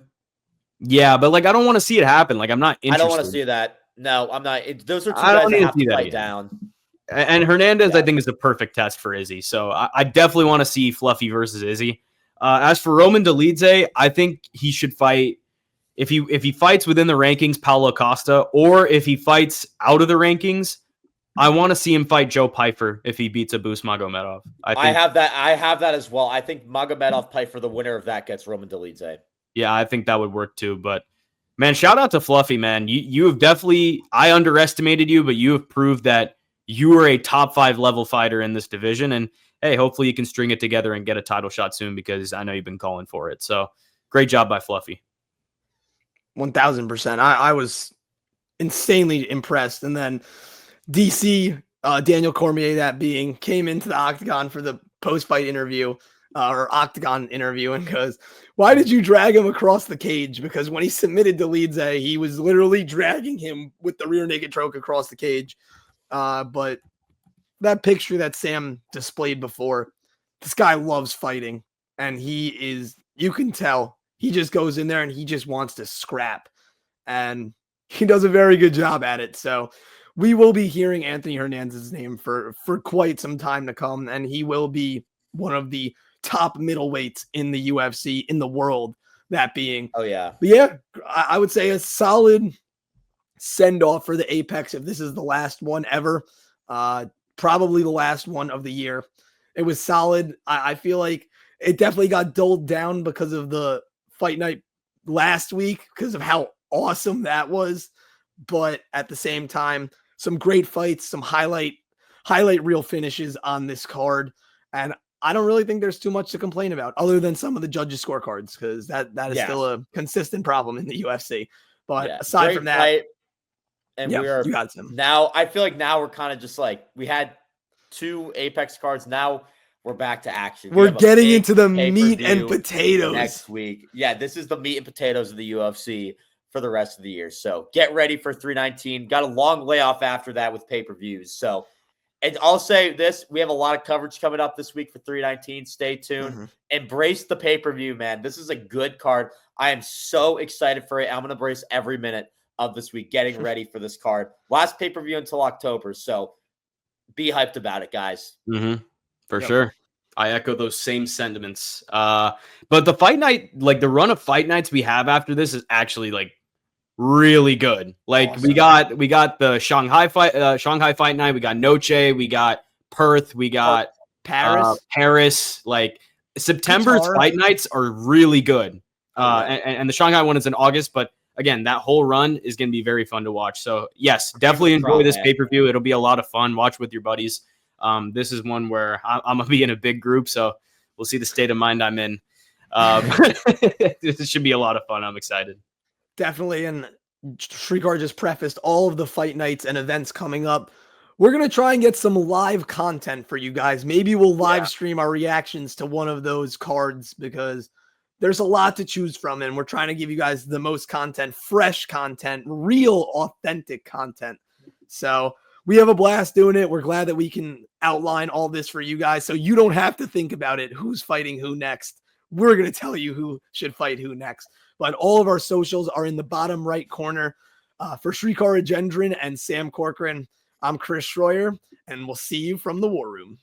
[SPEAKER 3] Yeah, but like I don't want to see it happen. Like I'm not interested.
[SPEAKER 2] I don't want to see that. No, I'm not. Those are two guys that have to fight down.
[SPEAKER 3] And Hernandez, I think, is the perfect test for Izzy. So I definitely want to see Fluffy versus Izzy. As for Roman Dolidze, I think he should fight if he fights within the rankings, Paulo Costa, or if he fights out of the rankings, I want to see him fight Joe Pyfer if he beats Abus Magomedov. I have
[SPEAKER 2] that as well. I think Magomedov Pyfer, the winner of that, gets Roman Dolidze.
[SPEAKER 3] Yeah, I think that would work too. But man, shout out to Fluffy, man. You have definitely, I underestimated you, but you have proved that you are a top 5 level fighter in this division. And hey, hopefully you can string it together and get a title shot soon because I know you've been calling for it. So great job by Fluffy.
[SPEAKER 1] 1000%. I was insanely impressed. And then DC, Daniel Cormier, that being, came into the octagon for the post-fight interview or octagon interview and goes, why did you drag him across the cage? Because when he submitted Dolidze, he was literally dragging him with the rear naked choke across the cage. But that picture that Sam displayed before, this guy loves fighting, and he is, you can tell, he just goes in there and he just wants to scrap, and he does a very good job at it. So we will be hearing Anthony Hernandez's name for quite some time to come, and he will be one of the top middleweights in the UFC, in the world, that being.
[SPEAKER 2] Oh, yeah.
[SPEAKER 1] But yeah, I would say a solid send-off for the Apex if this is the last one ever. Probably the last one of the year. It was solid. I feel like it definitely got dulled down because of the fight night last week, because of how awesome that was. But at the same time, some great fights, some highlight reel finishes on this card. And I don't really think there's too much to complain about other than some of the judges' scorecards, because that is still a consistent problem in the UFC. But aside from that,
[SPEAKER 2] fight, and
[SPEAKER 1] you
[SPEAKER 2] are
[SPEAKER 1] got some.
[SPEAKER 2] Now I feel like now we're kind of just like, we had 2 Apex cards. Now we're back to action.
[SPEAKER 1] We're getting into the meat and potatoes
[SPEAKER 2] next week. Yeah, this is the meat and potatoes of the UFC for the rest of the year. So get ready for 319. Got a long layoff after that with pay-per-views. So, and I'll say this, we have a lot of coverage coming up this week for 319. Stay tuned. Mm-hmm. Embrace the pay-per-view, man. This is a good card. I am so excited for it. I'm going to embrace every minute of this week getting ready for this card. Last pay-per-view until October. So be hyped about it, guys.
[SPEAKER 3] Mm-hmm. For sure. I echo those same sentiments. But the fight night, like the run of fight nights we have after this is actually like really good. Like awesome. we got the Shanghai fight night. We got Noche. We got Perth. We got Paris. Like September's fight nights are really good. And the Shanghai one is in August, but again, that whole run is going to be very fun to watch. So yes, definitely enjoy this pay-per-view. It'll be a lot of fun. Watch with your buddies. This is one where I'm going to be in a big group, so we'll see the state of mind I'm in. This should be a lot of fun. I'm excited.
[SPEAKER 1] Definitely. And Srikar just prefaced all of the fight nights and events coming up We're going to try and get some live content for you guys. Maybe we'll live stream our reactions to one of those cards because there's a lot to choose from. And we're trying to give you guys the most content, fresh content, real, authentic content. So we have a blast doing it. We're glad that we can outline all this for you guys so you don't have to think about it. Who's fighting who next? We're going to tell you who should fight who next. But all of our socials are in the bottom right corner. For Srikar, Rajendran, and Sam Corcoran, I'm Chris Shroyer, and we'll see you from the War Room.